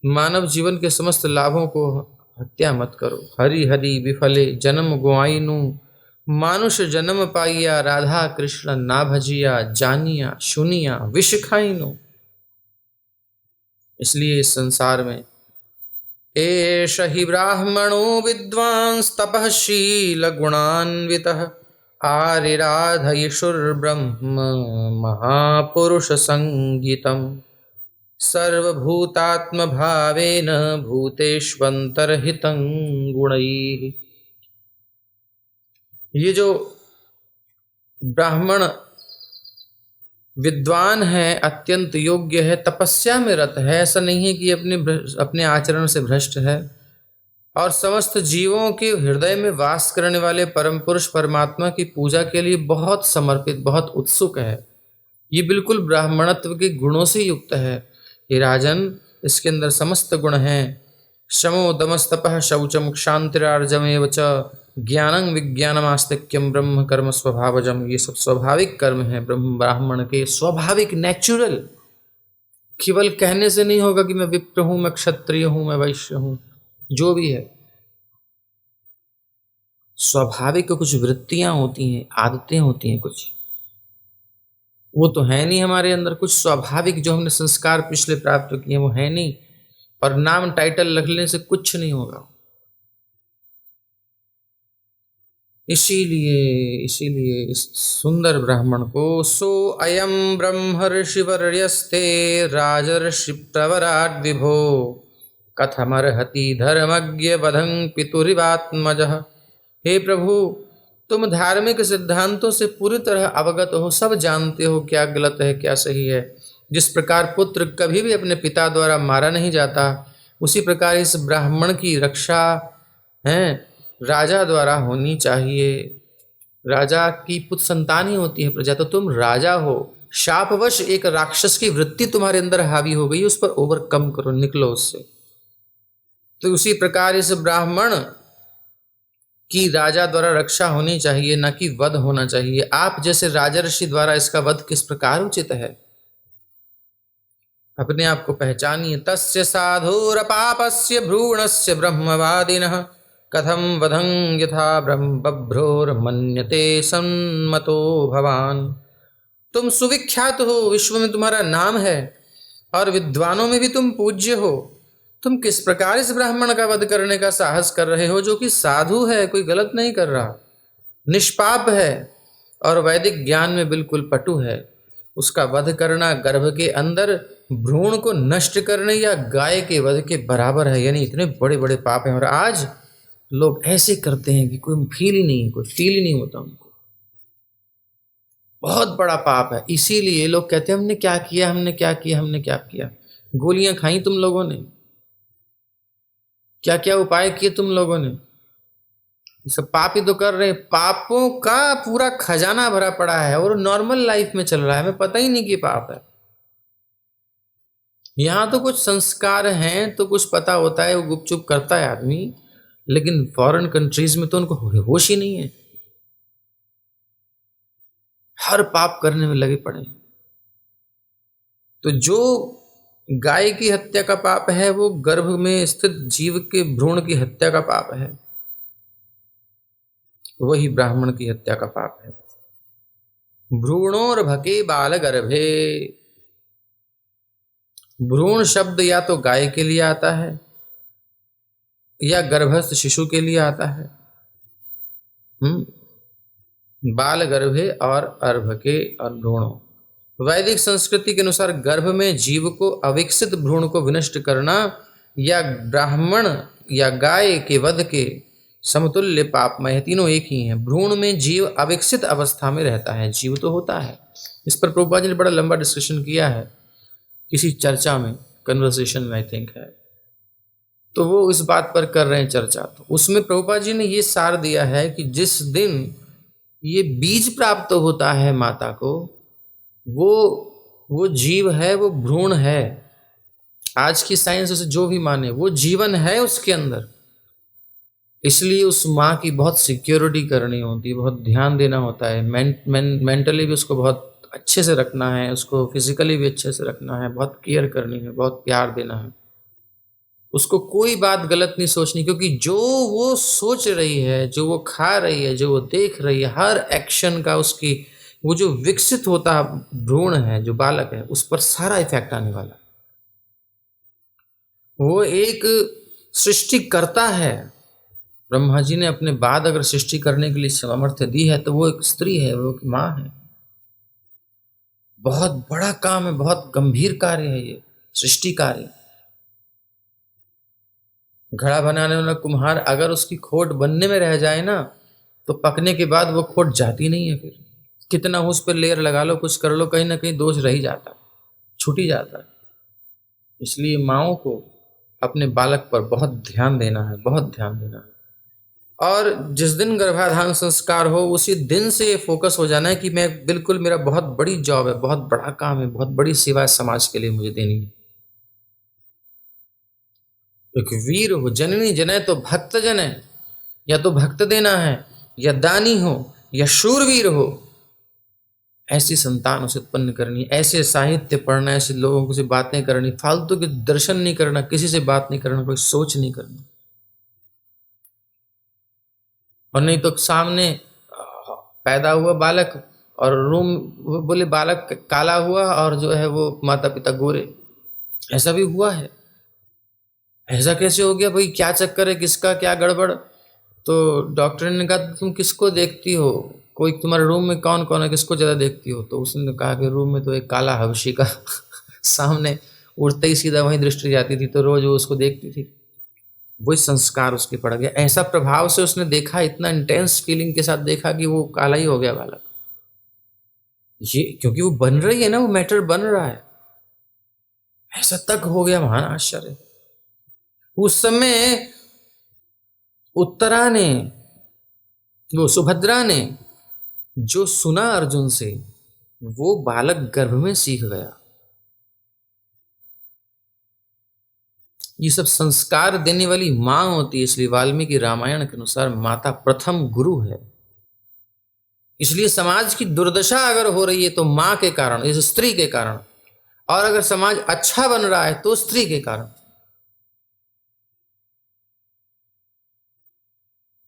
S1: मानव जीवन के समस्त लाभों को हत्या मत करो। हरि हरि विफले जन्म गुआइनु, मानुष जन्म पाइया, राधा कृष्ण ना भजिया, जानिया सुनिया विष खाइनु। इसलिए इस संसार में एष हि ब्राह्मणो विद्वांस तपःशील गुणान्वितः, आरिराधयिषुर्ब्रह्म महापुरुष संगीतम्, सर्वभूतात्म भावेन भूतेष्वंतर्हितं गुणैः। ये जो ब्राह्मण विद्वान है, अत्यंत योग्य है, तपस्या में रत है, ऐसा नहीं है कि अपने आचरण से भ्रष्ट है, और समस्त जीवों के हृदय में वास करने वाले परम पुरुष परमात्मा की पूजा के लिए बहुत समर्पित, बहुत उत्सुक है। ये बिल्कुल ब्राह्मणत्व के गुणों से युक्त है। ये राजन, इसके अंदर समस्त गुण हैं। शमो दमस्तपः शौचम क्षांतिरार्जमेव च, ज्ञानं विज्ञानम आस्तिक्यम ब्रह्म कर्म स्वभावजम। ये सब स्वाभाविक कर्म है ब्राह्मण के, स्वाभाविक, नेचुरल। केवल कहने से नहीं होगा कि मैं विप्र हूं, मैं क्षत्रिय हूं, मैं वैश्य हूं, जो भी है स्वाभाविक कुछ वृत्तियां होती हैं, आदतें होती हैं कुछ, वो तो है नहीं हमारे अंदर। कुछ स्वाभाविक जो हमने संस्कार पिछले प्राप्त किए वो है नहीं, और नाम टाइटल रखने से कुछ नहीं होगा। इसीलिए इस सुंदर ब्राह्मण को सो अयम ब्रह्मर्षिवर्यस्ते राजर्षि प्रवराट विभो, कथमर्हति धर्मज्ञ वधं पितुरिवात्मजः। हे प्रभु, तुम धार्मिक सिद्धांतों से पूरी तरह अवगत हो, सब जानते हो क्या गलत है क्या सही है। जिस प्रकार पुत्र कभी भी अपने पिता द्वारा मारा नहीं जाता, उसी प्रकार इस ब्राह्मण की रक्षा है राजा द्वारा होनी चाहिए। राजा की पुत्र संतान ही होती है प्रजा, तो तुम राजा हो, शापवश एक राक्षस की वृत्ति तुम्हारे अंदर हावी हो गई, उस पर ओवरकम करो, निकलो उससे। तो उसी प्रकार इस ब्राह्मण की राजा द्वारा रक्षा होनी चाहिए, न कि वध होना चाहिए। आप जैसे राजर्षि द्वारा इसका वध किस प्रकार उचित है, अपने आप को पहचानिए। तस्य साधुर पापस्य भ्रूणस्य ब्रह्मवादिनः, कथम वधं यथा ब्रह्म बभ्रोर मन्यते सन्मतो भवान। तुम सुविख्यात हो, विश्व में तुम्हारा नाम है, और विद्वानों में भी तुम पूज्य हो। तुम किस प्रकार इस ब्राह्मण का वध करने का साहस कर रहे हो, जो कि साधु है, कोई गलत नहीं कर रहा, निष्पाप है और वैदिक ज्ञान में बिल्कुल पटु है। उसका वध करना गर्भ के अंदर भ्रूण को नष्ट करने या गाय के वध के बराबर है। यानी इतने बड़े बड़े पाप हैं, और आज लोग ऐसे करते हैं कि कोई फील ही नहीं होता उनको। बहुत बड़ा पाप है। इसीलिए लोग कहते हैं हमने क्या किया, हमने क्या किया, हमने क्या किया। गोलियां खाई तुम लोगों ने, क्या क्या उपाय किए तुम लोगों ने, सब पाप ही तो कर रहे हैं। पापों का पूरा खजाना भरा पड़ा है और नॉर्मल लाइफ में चल रहा है, हमें पता ही नहीं कि पाप है। यहां तो कुछ संस्कार हैं तो कुछ पता होता है, वो गुपचुप करता है आदमी, लेकिन फॉरेन कंट्रीज में तो उनको होश ही नहीं है, हर पाप करने में लगे पड़े। तो जो गाय की हत्या का पाप है वो गर्भ में स्थित जीव के भ्रूण की हत्या का पाप है, वही ब्राह्मण की हत्या का पाप है। भ्रूणोर भके बाल गर्भे, भ्रूण शब्द या तो गाय के लिए आता है या गर्भस्थ शिशु के लिए आता है। बाल गर्भे और अर्भके और भ्रूणों। वैदिक संस्कृति के अनुसार गर्भ में जीव को अविकसित भ्रूण को विनष्ट करना या ब्राह्मण या गाय के वध के समतुल्य पापमय है। तीनों एक ही हैं। भ्रूण में जीव अविकसित अवस्था में रहता है, जीव तो होता है। इस पर प्रभुपाद जी ने बड़ा लंबा डिस्कशन किया है किसी चर्चा में, कन्वर्सेशन में आई थिंक है, तो वो इस बात पर कर रहे हैं चर्चा। तो उसमें प्रभुपाद जी ने ये सार दिया है कि जिस दिन ये बीज प्राप्त होता है माता को, वो जीव है, वो भ्रूण है। आज की साइंस उसे जो भी माने, वो जीवन है उसके अंदर। इसलिए उस माँ की बहुत सिक्योरिटी करनी होती है, बहुत ध्यान देना होता है। मेंटली भी उसको बहुत अच्छे से रखना है, उसको फिजिकली भी अच्छे से रखना है, बहुत केयर करनी है, बहुत प्यार देना है। उसको कोई बात गलत नहीं सोचनी, क्योंकि जो वो सोच रही है, जो वो खा रही है, जो वो देख रही है, हर एक्शन का उसकी, वो जो विकसित होता भ्रूण है, जो बालक है, उस पर सारा इफेक्ट आने वाला। वो एक सृष्टि करता है। ब्रह्मा जी ने अपने बाद अगर सृष्टि करने के लिए सामर्थ्य दी है तो वो एक स्त्री है, वो एक माँ है। बहुत बड़ा काम है, बहुत गंभीर कार्य है ये सृष्टि कार्य। घड़ा बनाने वाला कुम्हार अगर उसकी खोट बनने में रह जाए ना, तो पकने के बाद वो खोट जाती नहीं है। फिर कितना उस पर लेयर लगा लो, कुछ कर लो, कहीं ना कहीं दोष रह ही जाता, छूट ही जाता है। इसलिए माँओं को अपने बालक पर बहुत ध्यान देना है, बहुत ध्यान देना है। और जिस दिन गर्भाधान संस्कार हो उसी दिन से ये फोकस हो जाना है कि मैं बिल्कुल, मेरा बहुत बड़ी जॉब है, बहुत बड़ा काम है, बहुत बड़ी सेवा है समाज के लिए मुझे देनी है। एक वीर हो, जननी जने तो भक्त जने, या तो भक्त देना है, या दानी हो, या शूरवीर हो। ऐसी संतान उसे उत्पन्न करनी, ऐसे साहित्य पढ़ना, ऐसे लोगों से बातें करनी, फालतू के दर्शन नहीं करना, किसी से बात नहीं करना, कोई सोच नहीं करनी। और नहीं तो सामने पैदा हुआ बालक और रूम, वो बोले बालक काला हुआ और जो है वो माता पिता गोरे। ऐसा भी हुआ है। ऐसा कैसे हो गया भाई, क्या चक्कर है, किसका क्या गड़बड़। तो डॉक्टर ने कहा तुम किसको देखती हो, कोई तुम्हारे रूम में कौन कौन है, किसको ज़्यादा देखती हो। तो उसने कहा कि रूम में तो एक काला हबशी का सामने उड़ते ही सीधा वहीं दृष्टि जाती थी, तो रोज वो उसको देखती थी। वही संस्कार उसके पड़ गया, ऐसा प्रभाव से उसने देखा, इतना इंटेंस फीलिंग के साथ देखा कि वो काला ही हो गया बालक। ये क्योंकि वो बन रही है ना, वो मैटर बन रहा है, ऐसा तक हो गया। महान आश्चर्य। उस समय उत्तरा ने, वो सुभद्रा ने जो सुना अर्जुन से, वो बालक गर्भ में सीख गया। ये सब संस्कार देने वाली माँ होती है। इसलिए वाल्मीकि रामायण के अनुसार माता प्रथम गुरु है। इसलिए समाज की दुर्दशा अगर हो रही है तो माँ के कारण, इस स्त्री के कारण। और अगर समाज अच्छा बन रहा है तो स्त्री के कारण।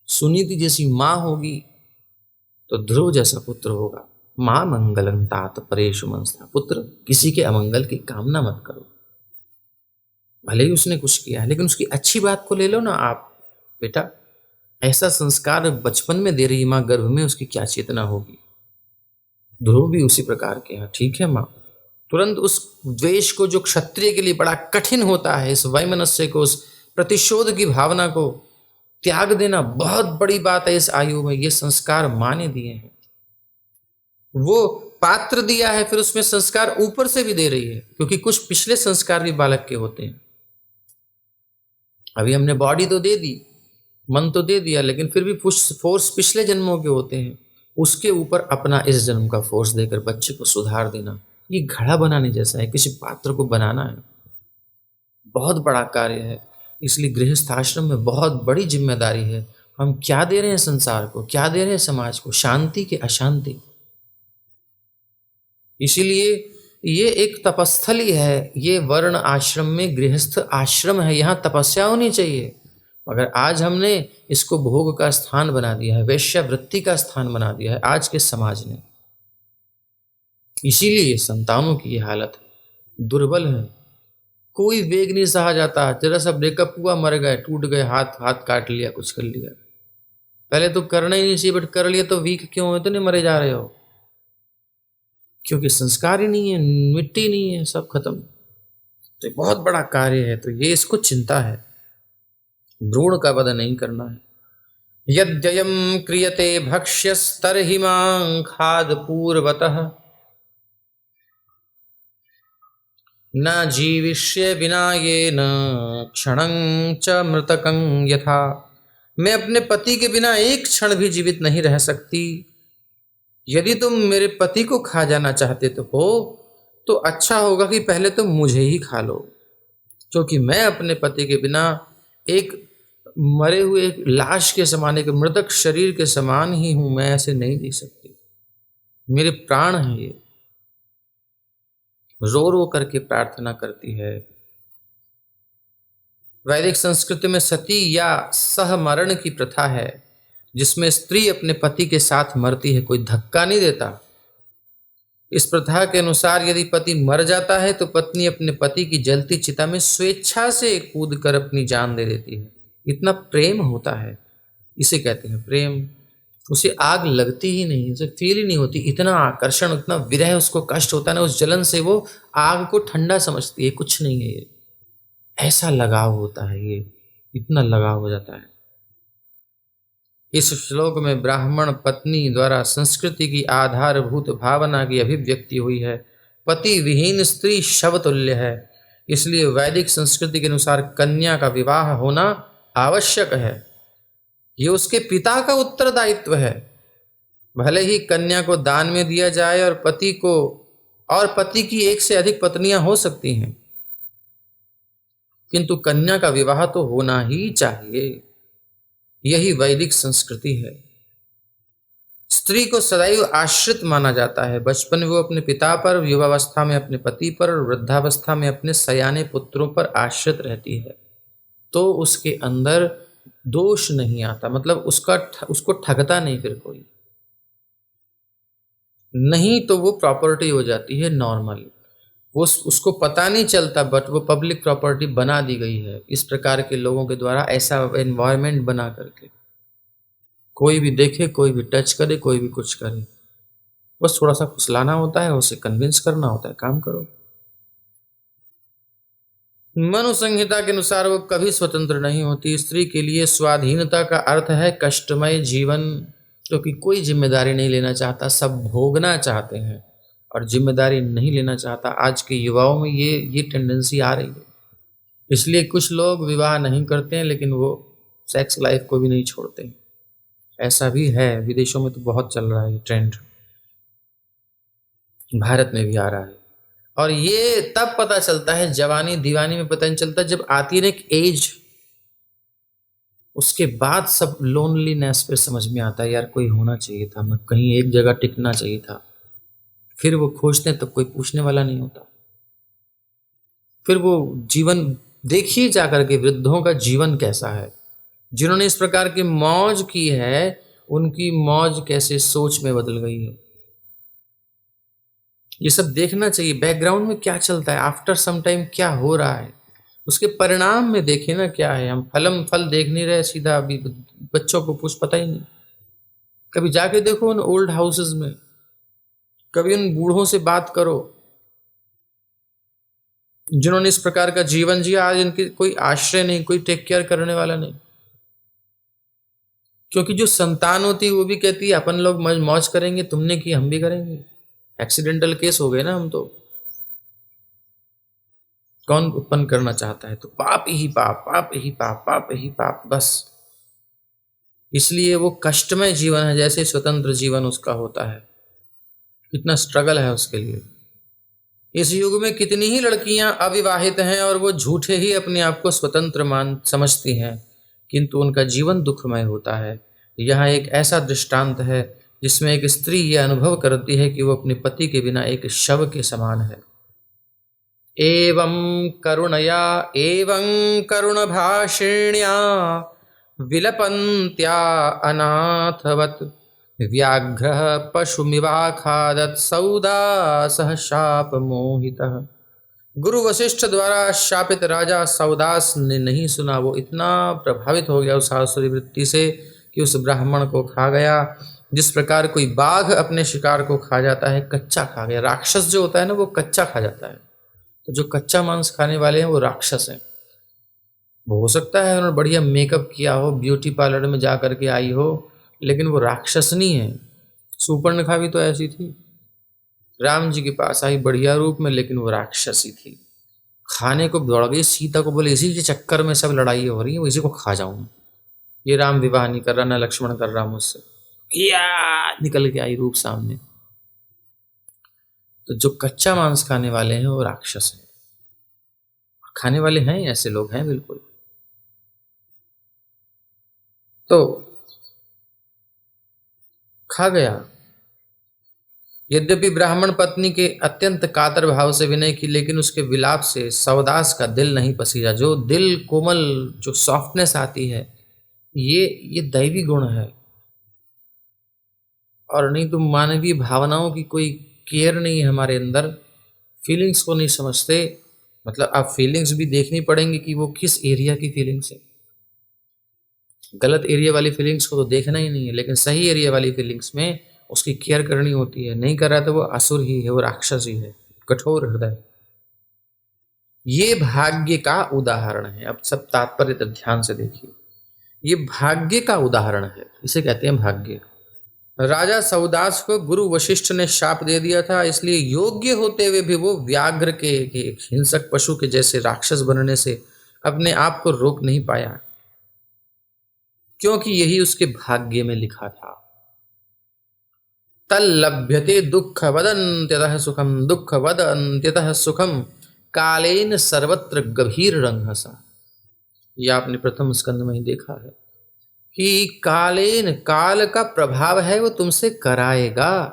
S1: सुनीति जैसी माँ होगी तो ध्रुव जैसा पुत्र होगा। माँ मंगलम तात परेशु मनस्था। पुत्र, किसी के अमंगल की कामना मत करो। भले ही उसने कुछ किया है, लेकिन उसकी अच्छी बात को ले लो ना आप। बेटा, ऐसा संस्कार बचपन में दे रही माँ गर्भ में, उसकी क्या चेतना होगी। ध्रुव भी उसी प्रकार के हैं। ठीक है माँ, तुरंत उस द्वेष को जो क्षत्रिय के लिए बड़ा कठिन होता है, इस वैमनस्य को, उस प्रतिशोध की भावना को त्याग देना बहुत बड़ी बात है इस आयु में। ये संस्कार माँ ने दिए हैं। वो पात्र दिया है, फिर उसमें संस्कार ऊपर से भी दे रही है, क्योंकि कुछ पिछले संस्कार भी बालक के होते हैं। अभी हमने बॉडी तो दे दी, मन तो दे दिया, लेकिन फिर भी फोर्स पिछले जन्मों के होते हैं। उसके ऊपर अपना इस जन्म का फोर्स देकर बच्चे को सुधार देना, ये घड़ा बनाने जैसा है। किसी पात्र को बनाना है, बहुत बड़ा कार्य है। इसलिए गृहस्थ आश्रम में बहुत बड़ी जिम्मेदारी है। हम क्या दे रहे हैं संसार को, क्या दे रहे हैं समाज को, शांति के अशांति। इसीलिए ये एक तपस्थली है। ये वर्ण आश्रम में गृहस्थ आश्रम है, यहाँ तपस्या होनी चाहिए। मगर आज हमने इसको भोग का स्थान बना दिया है, वेश्यावृत्ति का स्थान बना दिया है आज के समाज ने। इसीलिए संतानों की ये हालत है, दुर्बल है। कोई वेग नहीं सहा जाता। जरा सा ब्रेकअप हुआ, मर गए, टूट गए, हाथ हाथ काट लिया, कुछ कर लिया। पहले तो करना ही नहीं चाहिए, बट कर लिया तो वीक क्यों हो, तो नहीं मरे जा रहे हो। क्योंकि संस्कार ही नहीं है, मिट्टी नहीं है, सब खत्म। तो बहुत बड़ा कार्य है, तो ये इसको चिंता है। भ्रूण का वध नहीं करना है। यद्ययम क्रियते भक्ष्यस्तर्हि मां खाद पूर्वतः न जीविष्य विना येन क्षणं च मृतकं यथा। मैं अपने पति के बिना एक क्षण भी जीवित नहीं रह सकती। यदि तुम मेरे पति को खा जाना चाहते तो अच्छा होगा कि पहले तुम मुझे ही खा लो, क्योंकि मैं अपने पति के बिना एक मरे हुए एक लाश के समान, एक मृतक शरीर के समान ही हूं। मैं ऐसे नहीं जी सकती, मेरे प्राण हैं ये। रो रो करके प्रार्थना करती है। वैदिक संस्कृति में सती या सहमरण की प्रथा है, जिसमें स्त्री अपने पति के साथ मरती है, कोई धक्का नहीं देता। इस प्रथा के अनुसार यदि पति मर जाता है तो पत्नी अपने पति की जलती चिता में स्वेच्छा से कूद कर अपनी जान दे देती है। इतना प्रेम होता है, इसे कहते हैं प्रेम। उसे आग लगती ही नहीं, उसे फील ही नहीं होती, इतना आकर्षण, इतना विरह उसको कष्ट होता है ना, उस जलन से वो आग को ठंडा समझती है, कुछ नहीं है ये। ऐसा लगाव होता है ये, इतना लगाव हो जाता है। इस श्लोक में ब्राह्मण पत्नी द्वारा संस्कृति की आधारभूत भावना की अभिव्यक्ति हुई है। पति विहीन स्त्री शवतुल्य है, इसलिए वैदिक संस्कृति के अनुसार कन्या का विवाह होना आवश्यक है। ये उसके पिता का उत्तरदायित्व है। भले ही कन्या को दान में दिया जाए और पति की एक से अधिक पत्नियां हो सकती हैं, किंतु कन्या का विवाह तो होना ही चाहिए। यही वैदिक संस्कृति है। स्त्री को सदैव आश्रित माना जाता है। बचपन में वो अपने पिता पर, युवावस्था में अपने पति पर और वृद्धावस्था में अपने सयाने पुत्रों पर आश्रित रहती है, तो उसके अंदर दोष नहीं आता, मतलब उसको ठगता नहीं फिर कोई, नहीं तो वो प्रॉपर्टी हो जाती है नॉर्मल। वो उसको पता नहीं चलता, बट वो पब्लिक प्रॉपर्टी बना दी गई है इस प्रकार के लोगों के द्वारा। ऐसा एनवायरनमेंट बना करके कोई भी देखे, कोई भी टच करे, कोई भी कुछ करे, बस थोड़ा सा फुसलाना होता है, उसे कन्विंस करना होता है, काम करो। मनु संहिता के अनुसार वो कभी स्वतंत्र नहीं होती। स्त्री के लिए स्वाधीनता का अर्थ है कष्टमय जीवन, क्योंकि कोई जिम्मेदारी नहीं लेना चाहता, सब भोगना चाहते हैं और जिम्मेदारी नहीं लेना चाहता। आज के युवाओं में ये टेंडेंसी आ रही है, इसलिए कुछ लोग विवाह नहीं करते हैं, लेकिन वो सेक्स लाइफ को भी नहीं छोड़ते। ऐसा भी है, विदेशों में तो बहुत चल रहा है ये ट्रेंड, भारत में भी आ रहा है। और ये तब पता चलता है, जवानी दीवानी में पता नहीं चलता, जब आती है ना एक एज, उसके बाद सब लोनलीनेस पे समझ में आता है, यार कोई होना चाहिए था, मैं कहीं एक जगह टिकना चाहिए था। फिर वो खोजते हैं तो कोई पूछने वाला नहीं होता। फिर वो जीवन देखिए जाकर के वृद्धों का जीवन कैसा है, जिन्होंने इस प्रकार की मौज की है, उनकी मौज कैसे सोच में बदल गई है। ये सब देखना चाहिए, बैकग्राउंड में क्या चलता है, आफ्टर सम टाइम क्या हो रहा है, उसके परिणाम में देखें ना क्या है। हम फल देख नहीं रहे सीधा, अभी बच्चों को कुछ पता ही नहीं। कभी जाके देखो उन ओल्ड हाउसेस में, कभी उन बूढ़ों से बात करो जिन्होंने इस प्रकार का जीवन जिया। आज इनके कोई आश्रय नहीं, कोई टेक केयर करने वाला नहीं, क्योंकि जो संतान होती है वो भी कहती है अपन लोग मौज करेंगे, तुमने की हम भी करेंगे। एक्सीडेंटल केस हो गए ना हम तो। कौन उत्पन्न करना चाहता है, तो पाप ही पाप, पाप ही पाप, पाप ही पाप, बस। इसलिए वो कष्टमय जीवन है, जैसे स्वतंत्र जीवन उसका होता है। कितना स्ट्रगल है उसके लिए। इस युग में कितनी ही लड़कियां अविवाहित हैं और वो झूठे ही अपने आप को स्वतंत्र समझती हैं, किंतु उनका जीवन दुखमय होता है। यहाँ एक ऐसा दृष्टांत है जिसमें एक स्त्री यह अनुभव करती है कि वो अपने पति के बिना एक शव के समान है। एवं करुण भाषिण्या विलपन्त्या अनाथवत् व्याघ्र पशुमिवाखादत् सौदासः शाप मोहितः। गुरु वशिष्ठ द्वारा शापित राजा सौदास ने नहीं सुना। वो इतना प्रभावित हो गया उस आसुरी वृत्ति से कि उस ब्राह्मण को खा गया, जिस प्रकार कोई बाघ अपने शिकार को खा जाता है, कच्चा खा गया। राक्षस जो होता है ना, वो कच्चा खा जाता है। तो जो कच्चा मांस खाने वाले हैं वो राक्षस हैं। वो हो सकता है उन्होंने बढ़िया मेकअप किया हो, ब्यूटी पार्लर में जा करके आई हो, लेकिन वो राक्षसनी है। सुपर्णखा भी तो ऐसी थी, राम जी के पास आई बढ़िया रूप में, लेकिन वो राक्षसी थी। खाने को दौड़ गई सीता को, बोले इसी के चक्कर में सब लड़ाई हो रही है, वो इसी को खा जाऊं। ये राम विवाह नहीं कर रहा, ना लक्ष्मण कर रहा मुझसे, या निकल के आई रूप सामने। तो जो कच्चा मांस खाने वाले हैं वो राक्षस हैं, खाने वाले हैं, ऐसे लोग हैं बिल्कुल। तो खा गया। यद्यपि ब्राह्मण पत्नी के अत्यंत कातर भाव से विनय की, लेकिन उसके विलाप से सवदास का दिल नहीं पसीजा। जो दिल कोमल, जो सॉफ्टनेस आती है, ये दैवी गुण है, और नहीं तो मानवीय भावनाओं की कोई केयर नहीं है हमारे अंदर, फीलिंग्स को नहीं समझते। मतलब आप फीलिंग्स भी देखनी पड़ेंगी कि वो किस एरिया की फीलिंग्स है। गलत एरिया वाली फीलिंग्स को तो देखना ही नहीं है, लेकिन सही एरिया वाली फीलिंग्स में उसकी केयर करनी होती है। नहीं कर रहा तो वो असुर ही है, वो राक्षस ही है, कठोर हृदय। ये भाग्य का उदाहरण है। अब सब तात्पर्य तक ध्यान से देखिए, ये भाग्य का उदाहरण है, इसे कहते हैं भाग्य। राजा सवदास को गुरु वशिष्ठ ने शाप दे दिया था, इसलिए योग्य होते हुए भी वो व्याघ्र के हिंसक पशु के जैसे राक्षस बनने से अपने आप को रोक नहीं पाया, क्योंकि यही उसके भाग्य में लिखा था। तल्लभ्यते दुख वदन्त्यतः सुखम, दुख वदन्त्यतः सुखम, कालेन सर्वत्र गभीर रंगहसा। यह आपने प्रथम स्कंद में ही देखा है कि कालेन, काल का प्रभाव है, वो तुमसे कराएगा।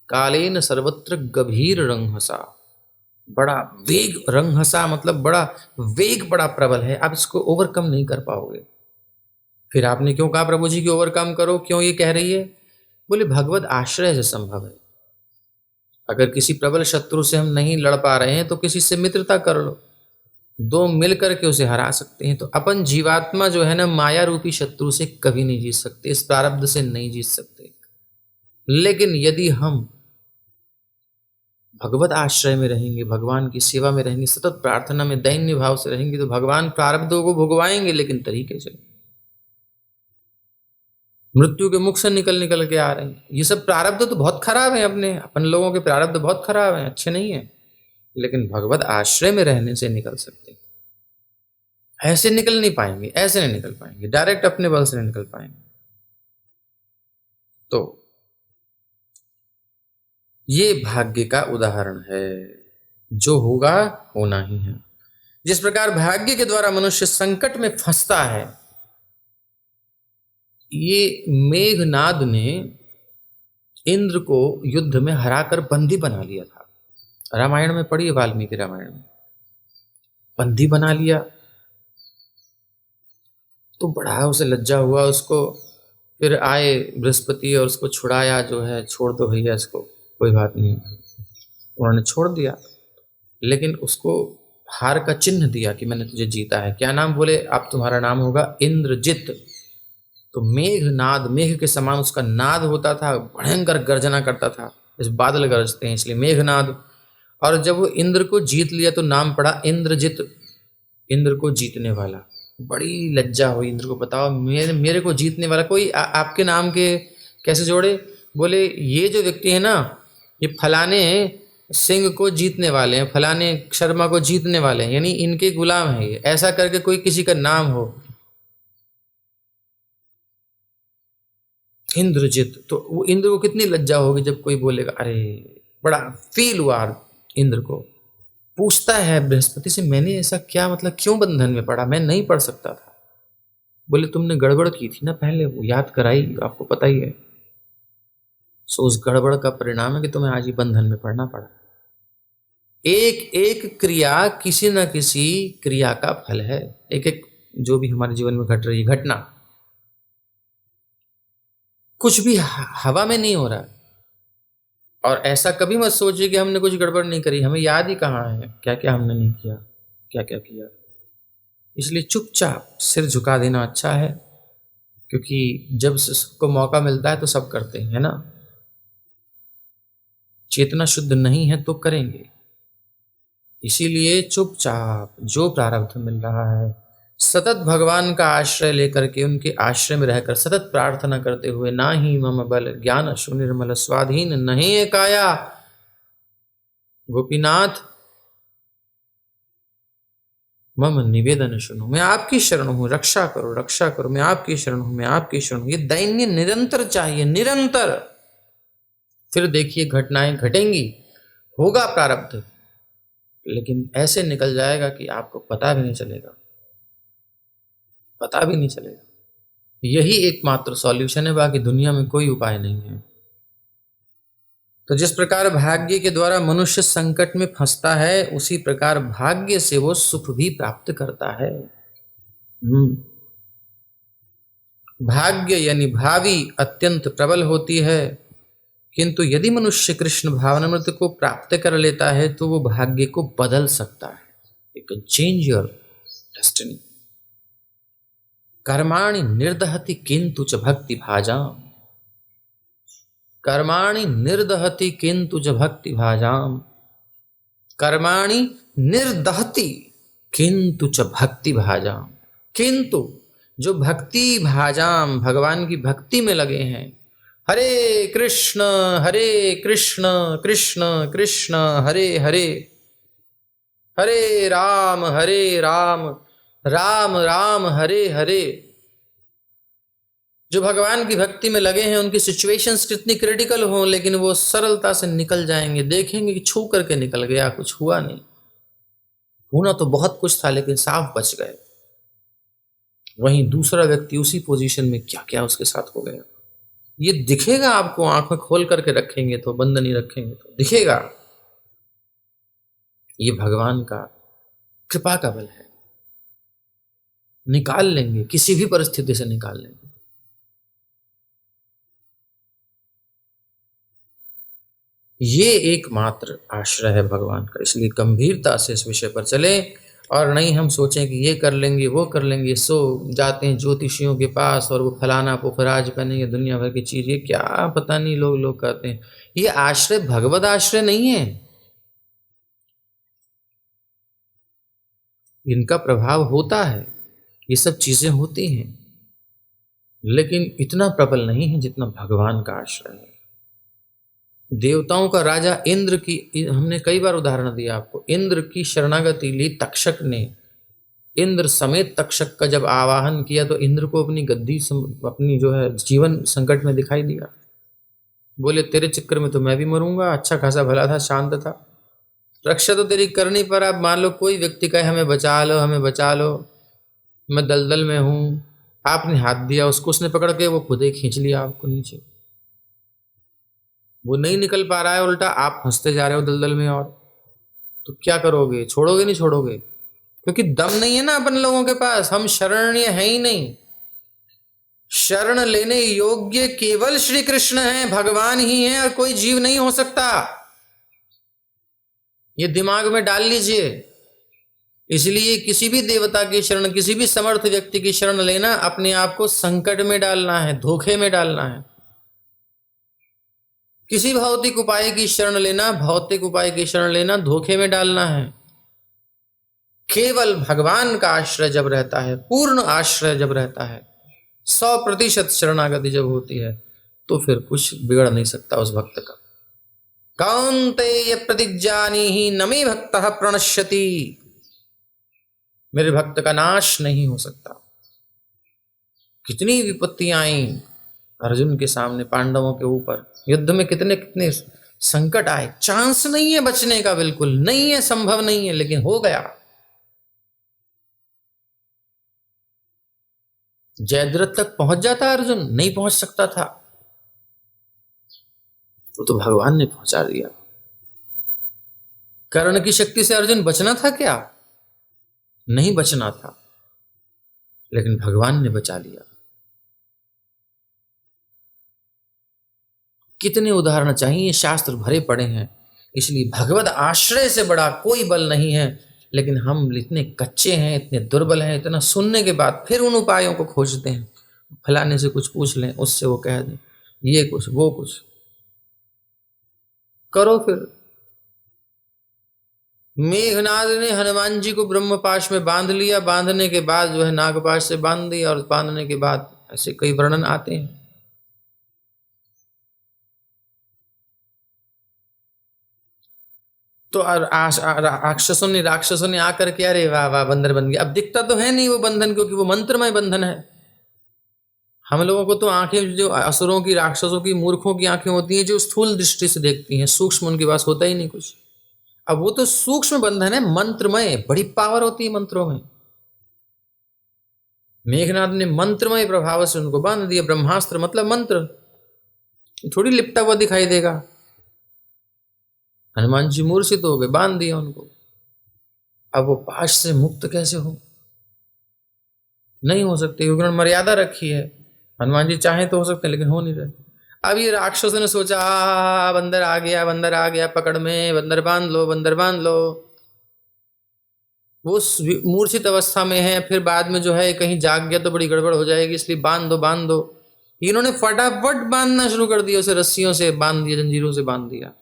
S1: कालेन सर्वत्र गभीर रंगहसा, बड़ा वेग, रंगहसा मतलब बड़ा वेग, बड़ा प्रबल है, आप इसको ओवरकम नहीं कर पाओगे। फिर आपने क्यों कहा प्रभु जी कि ओवरकम करो, क्यों ये कह रही है? बोले भगवत आश्रय से संभव है। अगर किसी प्रबल शत्रु से हम नहीं लड़ पा रहे हैं तो किसी से मित्रता कर लो, दो मिल करके उसे हरा सकते हैं। तो अपन जीवात्मा जो है ना, माया रूपी शत्रु से कभी नहीं जीत सकते, इस प्रारब्ध से नहीं जीत सकते। लेकिन यदि हम भगवत आश्रय में रहेंगे, भगवान की सेवा में रहेंगे, सतत प्रार्थना में दैन्य भाव से रहेंगे, तो भगवान प्रारब्धों को भुगवाएंगे, लेकिन तरीके से। मृत्यु के मुख से निकल निकल के आ रहे हैं। ये सब प्रारब्ध तो बहुत खराब है, अपने अपन लोगों के प्रारब्ध बहुत खराब हैं, अच्छे नहीं है, लेकिन भगवत आश्रय में रहने से निकल सकते। ऐसे निकल नहीं पाएंगे, ऐसे नहीं निकल पाएंगे, डायरेक्ट अपने बल से नहीं निकल पाएंगे। तो ये भाग्य का उदाहरण है, जो होगा होना ही है। जिस प्रकार भाग्य के द्वारा मनुष्य संकट में फंसता है, ये मेघनाद ने इंद्र को युद्ध में हराकर बंदी बना लिया था। रामायण में पढ़िए, वाल्मीकि रामायण में बंदी बना लिया। तो बड़ा उसे लज्जा हुआ उसको। फिर आए बृहस्पति और उसको छुड़ाया, जो है छोड़ दो भैया इसको, कोई बात नहीं। उन्होंने छोड़ दिया, लेकिन उसको हार का चिन्ह दिया कि मैंने तुझे जीता है। क्या नाम? बोले आप, तुम्हारा नाम होगा इंद्रजित। तो मेघनाद, मेघ के समान उसका नाद होता था, भयंकर गर्जना करता था। इस बादल गरजते हैं इसलिए मेघनाद। और जब वो इंद्र को जीत लिया तो नाम पड़ा इंद्रजित, इंद्र को जीतने वाला। बड़ी लज्जा हुई इंद्र को, बताओ मेरे को जीतने वाला कोई आपके नाम के कैसे जोड़े? बोले ये जो व्यक्ति है ना, ये फलाने सिंह को जीतने वाले हैं, फलाने शर्मा को जीतने वाले हैं, यानी इनके गुलाम है ये, ऐसा करके कोई किसी का नाम हो इंद्रजित। तो वो इंद्र को कितनी लज्जा होगी जब कोई बोलेगा, अरे बड़ा फील हुआ इंद्र को। पूछता है बृहस्पति से, मैंने ऐसा क्या, मतलब क्यों बंधन में पड़ा, मैं नहीं पढ़ सकता था। बोले तुमने गड़बड़ की थी ना पहले, वो याद कराई, आपको पता ही है। सो उस गड़बड़ का परिणाम है कि तुम्हें आज ही बंधन में पड़ना पड़ा। एक एक क्रिया किसी न किसी क्रिया का फल है। एक एक जो भी हमारे जीवन में घट रही घटना, कुछ भी हवा में नहीं हो रहा। और ऐसा कभी मत सोचिए कि हमने कुछ गड़बड़ नहीं करी, हमें याद ही कहाँ है क्या क्या हमने नहीं किया, क्या क्या किया। इसलिए चुपचाप सिर झुका देना अच्छा है, क्योंकि जब सबको मौका मिलता है तो सब करते हैं, है ना। चेतना शुद्ध नहीं है तो करेंगे। इसीलिए चुपचाप जो प्रारब्ध मिल रहा है सतत भगवान का आश्रय लेकर के, उनके आश्रय में रहकर सतत प्रार्थना करते हुए, ना ही मम बल ज्ञान शु निर्मल स्वाधीन नहीं काया। गोपीनाथ मम निवेदन सुनो, मैं आपकी शरण हूं, रक्षा करो रक्षा करो, मैं आपकी शरण हूं, मैं आपकी शरण हूं। ये दैन्य निरंतर चाहिए, निरंतर। फिर देखिए घटनाएं घटेंगी, होगा प्रारब्ध, लेकिन ऐसे निकल जाएगा कि आपको पता भी नहीं चलेगा, पता भी नहीं चलेगा। यही एकमात्र सॉल्यूशन है, बाकी दुनिया में कोई उपाय नहीं है। तो जिस प्रकार भाग्य के द्वारा मनुष्य संकट में फंसता है, उसी प्रकार भाग्य से वो सुख भी प्राप्त करता है। भाग्य यानी भावी अत्यंत प्रबल होती है, किंतु यदि मनुष्य कृष्ण भावनामृत को प्राप्त कर लेता है तो वो भाग्य को बदल सकता है। You can change your destiny. कर्माणि निर्दहति किंतु च भक्ति भाजाम, कर्माणि निर्दहति किंतु च भक्ति भाजाम, कर्माणि निर्दहति किंतु च भक्ति भाजाम। किंतु जो भक्ति भाजाम, भगवान की भक्ति में लगे हैं, हरे कृष्ण कृष्ण कृष्ण हरे हरे, हरे राम राम राम हरे हरे, जो भगवान की भक्ति में लगे हैं, उनकी सिचुएशंस कितनी क्रिटिकल हों, लेकिन वो सरलता से निकल जाएंगे। देखेंगे कि छू करके निकल गया, कुछ हुआ नहीं, होना तो बहुत कुछ था लेकिन साफ बच गए। वहीं दूसरा व्यक्ति उसी पोजीशन में क्या क्या उसके साथ हो गया, ये दिखेगा आपको। आंखें खोल करके रखेंगे तो, बंद नहीं रखेंगे तो दिखेगा। ये भगवान का कृपा का बल है, निकाल लेंगे, किसी भी परिस्थिति से निकाल लेंगे। ये एकमात्र आश्रय है भगवान का, इसलिए गंभीरता से इस विषय पर चले, और नहीं हम सोचें कि ये कर लेंगे वो कर लेंगे। सो जाते हैं ज्योतिषियों के पास और वो फलाना पुखराज पहनेंगे, दुनिया भर की चीज, ये क्या पता नहीं लोग कहते हैं। ये आश्रय भगवत आश्रय नहीं है, इनका प्रभाव होता है, ये सब चीजें होती हैं, लेकिन इतना प्रबल नहीं है जितना भगवान का आश्रय है। देवताओं का राजा इंद्र की, हमने कई बार उदाहरण दिया आपको, इंद्र की शरणागति ली तक्षक ने। इंद्र समेत तक्षक का जब आवाहन किया तो इंद्र को अपनी गद्दी, अपनी जो है जीवन संकट में दिखाई दिया। बोले तेरे चक्कर में तो मैं भी मरूंगा, अच्छा खासा भला था, शांत था, रक्षा तो तेरी करनी पर। अब मान लो कोई व्यक्ति कहे हमें बचा लो हमें बचा लो, मैं दलदल में हूं, आपने हाथ दिया उसको, उसने पकड़ के वो खुद ही खींच लिया आपको नीचे, वो नहीं निकल पा रहा है, उल्टा आप फंसते जा रहे हो दलदल में। और तो क्या करोगे, छोड़ोगे नहीं छोड़ोगे, क्योंकि दम नहीं है ना अपन लोगों के पास, हम शरणीय है ही नहीं। शरण लेने योग्य केवल श्री कृष्ण हैं, भगवान ही हैं, और कोई जीव नहीं हो सकता, ये दिमाग में डाल लीजिए। इसलिए किसी भी देवता की शरण, किसी भी समर्थ व्यक्ति की शरण लेना, अपने आप को संकट में डालना है, धोखे में डालना है। किसी भौतिक उपाय की शरण लेना, भौतिक उपाय की शरण लेना, धोखे में डालना है। केवल भगवान का आश्रय जब रहता है, पूर्ण आश्रय जब रहता है, 100% शरणागति जब होती है, तो फिर कुछ बिगड़ नहीं सकता उस भक्त का। कौन्तेय प्रतिज्ञानीहि न मे भक्तः प्रणश्यति, मेरे भक्त का नाश नहीं हो सकता। कितनी विपत्तियां आई अर्जुन के सामने, पांडवों के ऊपर, युद्ध में कितने कितने संकट आए, चांस नहीं है बचने का, बिल्कुल नहीं है, संभव नहीं है, लेकिन हो गया। जयद्रथ तक पहुंच जाता अर्जुन, नहीं पहुंच सकता था, वो तो भगवान ने पहुंचा दिया। कर्ण की शक्ति से अर्जुन बचना था क्या? नहीं बचना था, लेकिन भगवान ने बचा लिया। कितने उदाहरण चाहिए, शास्त्र भरे पड़े हैं। इसलिए भगवत आश्रय से बड़ा कोई बल नहीं है, लेकिन हम इतने कच्चे हैं, इतने दुर्बल हैं, इतना सुनने के बाद फिर उन उपायों को खोजते हैं। फलाने से कुछ पूछ लें, उससे वो कह दें, ये कुछ वो कुछ करो, फिर मेघनाद ने हनुमान जी को ब्रह्मपाश में बांध लिया, बांधने के बाद जो है नागपाश से बांध दिया, और बांधने के बाद ऐसे कई वर्णन आते हैं। तो राक्षसों ने आकर के अरे वाह वाह बंदर बन गया। अब दिखता तो है नहीं वो बंधन, क्योंकि वो मंत्रमय बंधन है। हम लोगों को तो आंखें, जो असुरों की, राक्षसों की, मूर्खों की आंखें होती हैं जो स्थूल दृष्टि से देखती हैं, सूक्ष्म उनके पास होता ही नहीं कुछ। अब वो तो सूक्ष्म बंधन है, मंत्रमय, बड़ी पावर होती है मंत्रों में। मेघनाद ने मंत्रमय प्रभाव से उनको बांध दिया। ब्रह्मास्त्र मतलब मंत्र, थोड़ी लिपटा हुआ दिखाई देगा। हनुमान जी मूर्छित हो गए, बांध दिया उनको। अब वो पाश से मुक्त कैसे हो? नहीं हो सकते, क्योंकि उन्होंने मर्यादा रखी है। हनुमान जी चाहे तो हो सकते हैं, लेकिन हो नहीं रहे। अब ये राक्षसों ने सोचा बंदर आ गया, बंदर आ गया पकड़ में, बंदर बांध लो, बंदर बांध लो। वो मूर्छित अवस्था में है, फिर बाद में जो है कहीं जाग गया तो बड़ी गड़बड़ हो जाएगी, इसलिए बांध दो बांध दो। इन्होंने फटाफट बांधना शुरू कर दिया, उसे रस्सियों से बांध दिया, जंजीरों से बांध दिया।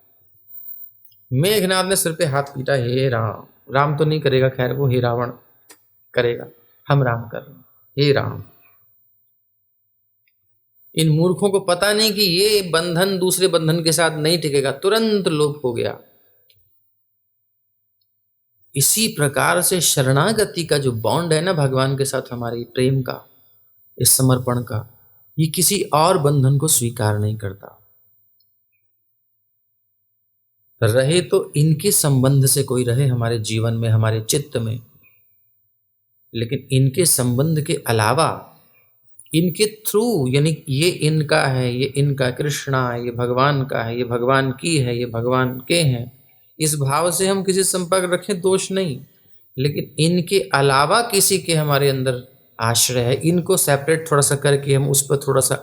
S1: मेघनाद ने सिर पे हाथ पीटा, हे राम। राम तो नहीं करेगा, खैर वो हे रावण करेगा, हम राम कर रहे हैं, हे राम। इन मूर्खों को पता नहीं कि ये बंधन दूसरे बंधन के साथ नहीं टिकेगा, तुरंत लोप हो गया। इसी प्रकार से शरणागति का जो बॉन्ड है ना भगवान के साथ, हमारे प्रेम का, इस समर्पण का, ये किसी और बंधन को स्वीकार नहीं करता। रहे तो इनके संबंध से कोई रहे हमारे जीवन में, हमारे चित्त में, लेकिन इनके संबंध के अलावा, इनके थ्रू, यानी ये इनका है, ये इनका, कृष्णा ये भगवान का है, ये भगवान की है, ये भगवान के हैं, इस भाव से हम किसी संपर्क रखें दोष नहीं। लेकिन इनके अलावा किसी के हमारे अंदर आश्रय है, इनको सेपरेट थोड़ा सा करके हम उस पर थोड़ा सा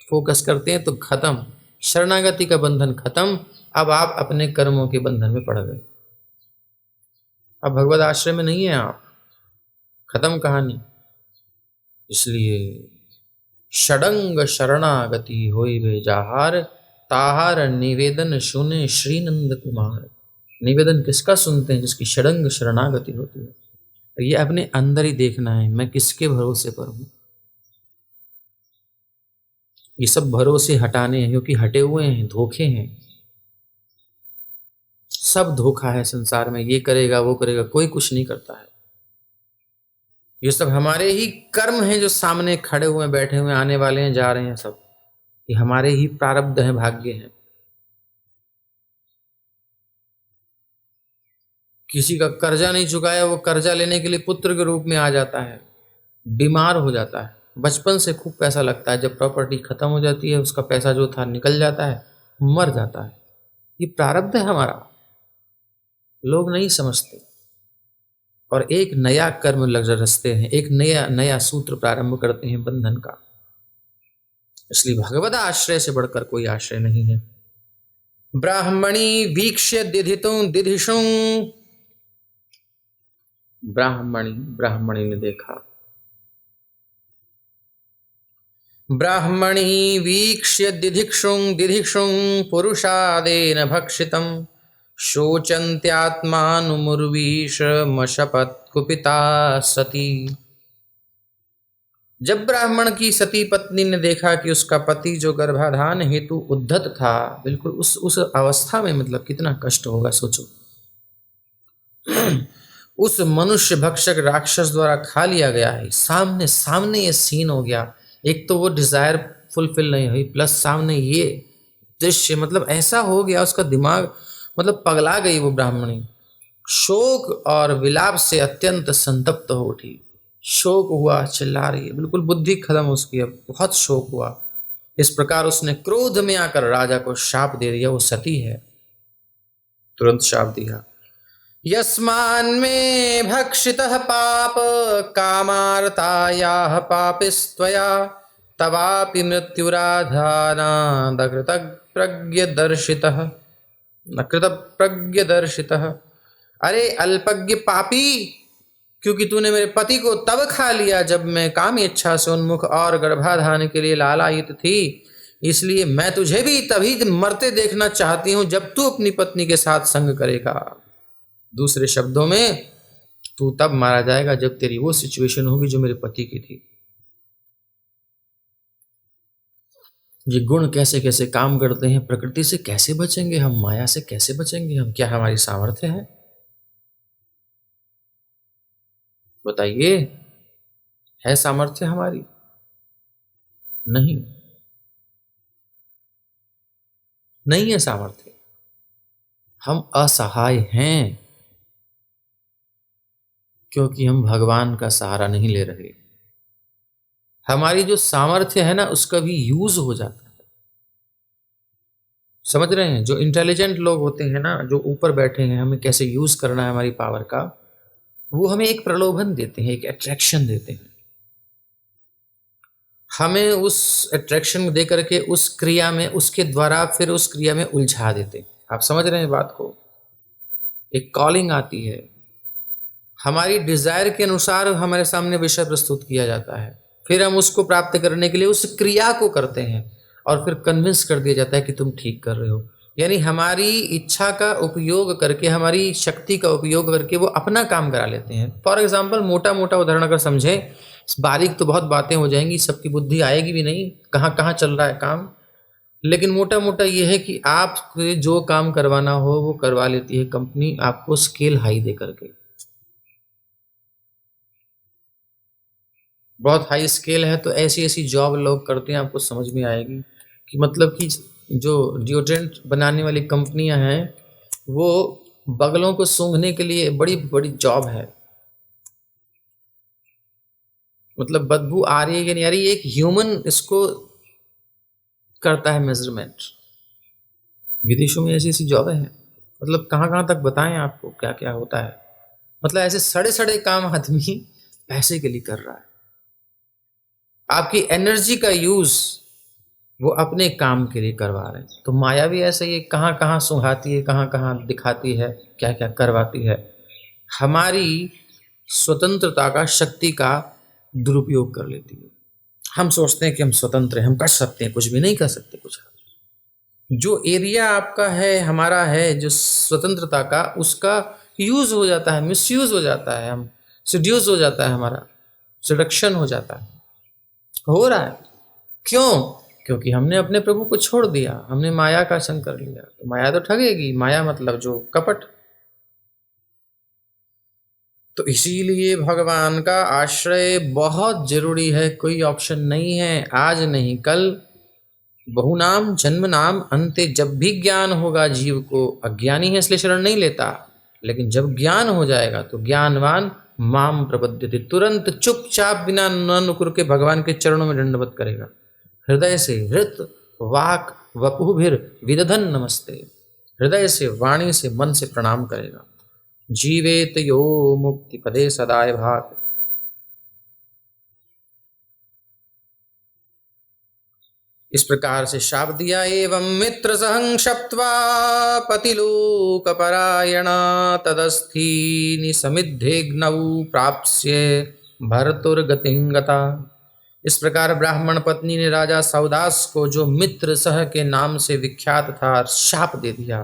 S1: फोकस करते हैं तो खत्म, शरणागति का बंधन खत्म। अब आप अपने कर्मों के बंधन में पड़ गए, अब भगवत आश्रय में नहीं है आप, खत्म कहानी। इसलिए षडंग शरणागति होई वे जाहार, ताहार निवेदन सुने श्री नंद कुमार। निवेदन किसका सुनते हैं? जिसकी षडंग शरणागति होती है। ये अपने अंदर ही देखना है, मैं किसके भरोसे पर हूं। ये सब भरोसे हटाने हैं, क्योंकि हटे हुए हैं, धोखे हैं, सब धोखा है संसार में। ये करेगा वो करेगा, कोई कुछ नहीं करता है। ये सब हमारे ही कर्म हैं जो सामने खड़े हुए बैठे हुए, आने वाले हैं, जा रहे हैं, सब ये हमारे ही प्रारब्ध हैं, भाग्य हैं। किसी का कर्जा नहीं चुकाया, वो कर्जा लेने के लिए पुत्र के रूप में आ जाता है, बीमार हो जाता है, बचपन से खूब पैसा लगता है, जब प्रॉपर्टी खत्म हो जाती है उसका पैसा जो था निकल जाता है, मर जाता है। ये प्रारब्ध है हमारा, लोग नहीं समझते। और एक नया कर्म लग रचते हैं, एक नया सूत्र प्रारंभ करते हैं बंधन का। इसलिए भगवत आश्रय से बढ़कर कोई आश्रय नहीं है। ब्राह्मणी वीक्ष्य दिधितुं दिधिषुं, ब्राह्मणी ने देखा, ब्राह्मणी वीक्ष्य दिधिक्षुं दिधिक्षुं पुरुषादेन भक्षितम्, शोचन्त्यात्मानुमुर्वीशमशपथ कुपिता सती। जब ब्राह्मण की सती पत्नी ने देखा कि उसका पति जो गर्भाधान हेतु उद्धत था, बिल्कुल उस अवस्था में, मतलब कितना कष्ट होगा सोचो। उस मनुष्य भक्षक राक्षस द्वारा खा लिया गया है, सामने ये सीन हो गया। एक तो वो डिजायर फुलफिल नहीं हुई, प्लस सामने ये दृश्य, मतलब ऐसा हो गया उसका दिमाग, मतलब पगला गई वो ब्राह्मणी। शोक और विलाप से अत्यंत संतप्त हो उठी, शोक हुआ, चिल्ला रही है, बिल्कुल बुद्धि खत्म उसकी, अब बहुत शोक हुआ। इस प्रकार उसने क्रोध में आकर राजा को शाप दे दिया। वो सती है, तुरंत शाप दिया, यस्मान् मे भक्षितः पाप कामार्तायाः पापिस्त्वया, तवापि मृत्युराधानादकृत प्रज्ञदर्शितः। अरे अल्पज्ञ पापी, क्योंकि तूने मेरे पति को तब खा लिया जब मैं काम इच्छा से उन्मुख और गर्भाधान के लिए लालायित थी, इसलिए मैं तुझे भी तभी मरते देखना चाहती हूं जब तू अपनी पत्नी के साथ संग करेगा। दूसरे शब्दों में, तू तब मारा जाएगा जब तेरी वो सिचुएशन होगी जो मेरे पति की थी। ये गुण कैसे कैसे काम करते हैं, प्रकृति से कैसे बचेंगे हम, माया से कैसे बचेंगे हम, क्या हमारी सामर्थ्य है? बताइए, है सामर्थ्य हमारी? नहीं, नहीं है सामर्थ्य। हम असहाय हैं क्योंकि हम भगवान का सहारा नहीं ले रहे। हमारी जो सामर्थ्य है ना, उसका भी यूज हो जाता है। समझ रहे हैं? जो इंटेलिजेंट लोग होते हैं ना, जो ऊपर बैठे हैं, हमें कैसे यूज करना है हमारी पावर का, वो हमें एक प्रलोभन देते हैं, एक अट्रैक्शन देते हैं। हमें उस अट्रैक्शन दे करके उस क्रिया में, उसके द्वारा फिर उस क्रिया में उलझा देते हैं। आप समझ रहे हैं बात को? एक कॉलिंग आती है, हमारी डिजायर के अनुसार हमारे सामने विषय प्रस्तुत किया जाता है, फिर हम उसको प्राप्त करने के लिए उस क्रिया को करते हैं और फिर कन्विंस कर दिया जाता है कि तुम ठीक कर रहे हो। यानी हमारी इच्छा का उपयोग करके, हमारी शक्ति का उपयोग करके वो अपना काम करा लेते हैं। फॉर एग्जाम्पल, मोटा मोटा उदाहरण अगर समझे, बारीक तो बहुत बातें हो जाएंगी, सबकी बुद्धि आएगी भी नहीं, कहाँ कहाँ चल रहा है काम। लेकिन मोटा मोटा ये है कि आप जो काम करवाना हो वो करवा लेती है कंपनी, आपको स्केल हाई दे करके। बहुत हाई स्केल है तो ऐसी ऐसी जॉब लोग करते हैं, आपको समझ में आएगी कि मतलब कि जो डिओड्रेंट बनाने वाली कंपनियां हैं, वो बगलों को सूंघने के लिए बड़ी बड़ी जॉब है। मतलब बदबू आ रही है कि नहीं आ रही, एक ह्यूमन इसको करता है मेजरमेंट। विदेशों में ऐसी ऐसी जॉबें हैं, मतलब कहाँ कहाँ तक बताएं आपको क्या क्या होता है। मतलब ऐसे सड़े सड़े काम आदमी पैसे के लिए कर रहा है। आपकी एनर्जी का यूज वो अपने काम के लिए करवा रहे हैं। तो माया भी ऐसा ही है, कहाँ कहाँ सुंघाती है, कहाँ कहाँ दिखाती है, क्या क्या करवाती है। हमारी स्वतंत्रता का, शक्ति का दुरुपयोग कर लेती है। हम सोचते हैं कि हम स्वतंत्र हैं, हम कर सकते हैं, कुछ भी नहीं कर सकते कुछ। जो एरिया आपका है, हमारा है, जो स्वतंत्रता का, उसका यूज हो जाता है, मिसयूज हो जाता है, हम सिड्यूस हो जाता है, हमारा सिडक्शन हो जाता है, हो रहा है। क्यों? क्योंकि हमने अपने प्रभु को छोड़ दिया, हमने माया का संग कर लिया। तो माया तो ठगेगी, माया मतलब जो कपट। तो इसीलिए भगवान का आश्रय बहुत जरूरी है, कोई ऑप्शन नहीं है। आज नहीं कल, बहुनाम जन्म नाम अंते, जब भी ज्ञान होगा जीव को, अज्ञानी है इसलिए शरण नहीं लेता, लेकिन जब ज्ञान हो जाएगा तो ज्ञानवान माम प्रपद्यते, तुरंत चुपचाप बिना न नुकुर के भगवान के चरणों में दंडवत करेगा। हृदय से हृत वाक वपुभिर विदधन नमस्ते, हृदय से, वाणी से, मन से प्रणाम करेगा। जीवेत यो मुक्ति पदे सदाय भाग। इस प्रकार से शाप दिया। एवं मित्र सहं शप्त्वा पतिलोकपरायणा, तदस्थीनि समिद्धेग्नौ प्राप्स्ये भर्तुर्गतिंगता। इस प्रकार ब्राह्मण पत्नी ने राजा सौदास को, जो मित्र सह के नाम से विख्यात था, शाप दे दिया।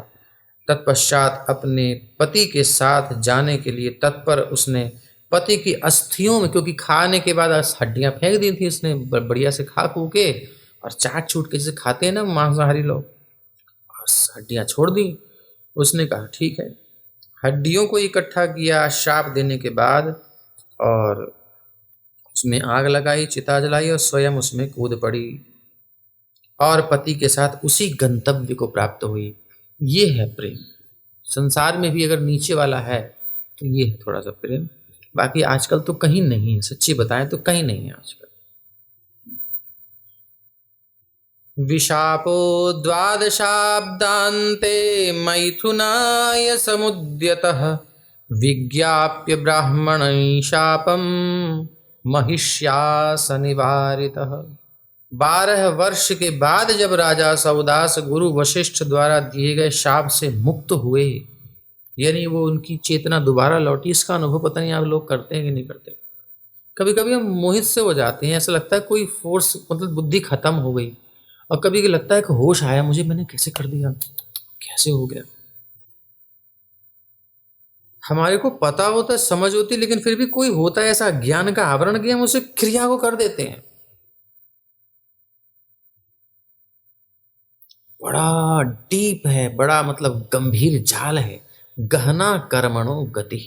S1: तत्पश्चात अपने पति के साथ जाने के लिए तत्पर उसने पति की अस्थियों में, क्योंकि खाने के बाद हड्डियां फेंक दी थी इसने बढ़िया से खा खू के, और चाट छूट के जैसे खाते हैं ना मांसाहारी लोग, और हड्डियां छोड़ दी। उसने कहा ठीक है, हड्डियों को इकट्ठा किया शाप देने के बाद, और उसमें आग लगाई, चिता जलाई और स्वयं उसमें कूद पड़ी, और पति के साथ उसी गंतव्य को प्राप्त हुई। ये है प्रेम। संसार में भी अगर नीचे वाला है तो ये है थोड़ा सा प्रेम। बाकी आजकल तो कहीं नहीं है, सच्ची बताएं तो कहीं नहीं है आजकल। विशापो द्वादशाब्दान्ते मैथुनाय समुद्यतः, विज्ञाप्य ब्राह्मणं शापं महिष्यास निवारितः। 12 वर्ष के बाद जब राजा सौदास गुरु वशिष्ठ द्वारा दिए गए शाप से मुक्त हुए, यानी वो उनकी चेतना दोबारा लौटी, इसका अनुभव पता नहीं आप लोग करते हैं कि नहीं करते। कभी कभी हम मोहित से हो जाते हैं, ऐसा लगता है कोई फोर्स, मतलब बुद्धि खत्म हो गई, और कभी लगता है कि होश आया मुझे, मैंने कैसे कर दिया, कैसे हो गया। हमारे को पता होता है, समझ होती है, लेकिन फिर भी कोई होता है ऐसा ज्ञान का आवरण कि हम उसे क्रिया को कर देते हैं। बड़ा डीप है, बड़ा मतलब गंभीर जाल है। गहना कर्मणो गति,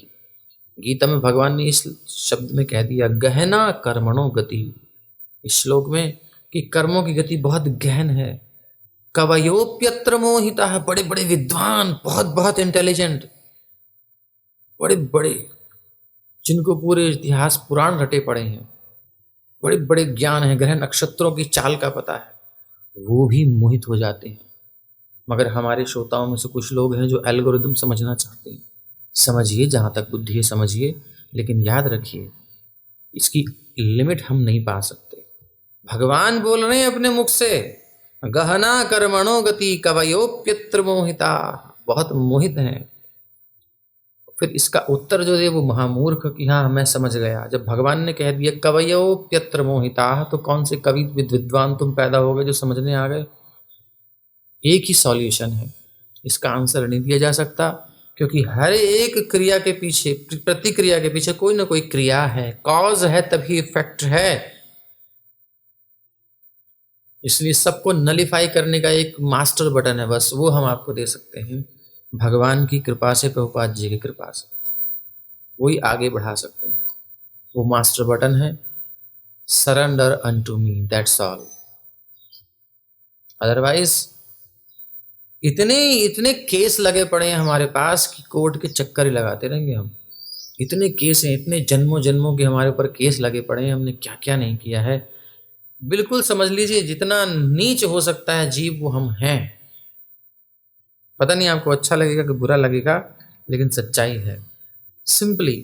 S1: गीता में भगवान ने इस शब्द में कह दिया, गहना कर्मणो गति, इस श्लोक में, कि कर्मों की गति बहुत गहन है। कवयोप्यत्र मोहिता, बड़े बड़े विद्वान, बहुत बहुत इंटेलिजेंट, बड़े बड़े, जिनको पूरे इतिहास पुराण रटे पड़े हैं, बड़े बड़े ज्ञान है, ग्रह नक्षत्रों की चाल का पता है, वो भी मोहित हो जाते हैं। मगर हमारे श्रोताओं में से कुछ लोग हैं जो एल्गोरिदम समझना चाहते हैं। समझिए, जहाँ तक बुद्धि है समझिए, लेकिन याद रखिए इसकी लिमिट हम नहीं पा सकते। भगवान बोल रहे हैं अपने मुख से, गहना कर्मणो गति कवयोप्यत्र मोहिता, बहुत मोहित हैं। फिर इसका उत्तर जो दे वो महामूर्ख कि हाँ मैं समझ गया। जब भगवान ने कह दिया कवयोप्यत्र मोहिता, तो कौन से कवि विद्वान तुम पैदा हो गए जो समझने आ गए? एक ही सॉल्यूशन है, इसका आंसर नहीं दिया जा सकता, क्योंकि हर एक क्रिया के पीछे, प्रतिक्रिया के पीछे कोई ना कोई क्रिया है, कॉज है तभी इफेक्ट है। इसलिए सबको नलिफाई करने का एक मास्टर बटन है, बस वो हम आपको दे सकते हैं, भगवान की कृपा से, प्रभुपाद जी की कृपा से, वही आगे बढ़ा सकते हैं। वो मास्टर बटन है, surrender unto me, that's all. Otherwise इतने इतने केस लगे पड़े हैं हमारे पास कि कोर्ट के चक्कर ही लगाते रहेंगे हम। इतने केस हैं, इतने जन्मों जन्मों के हमारे ऊपर केस लगे पड़े हैं, हमने क्या क्या नहीं किया है। बिल्कुल समझ लीजिए, जितना नीच हो सकता है जीव वो हम हैं। पता नहीं आपको अच्छा लगेगा कि बुरा लगेगा, लेकिन सच्चाई है। सिंपली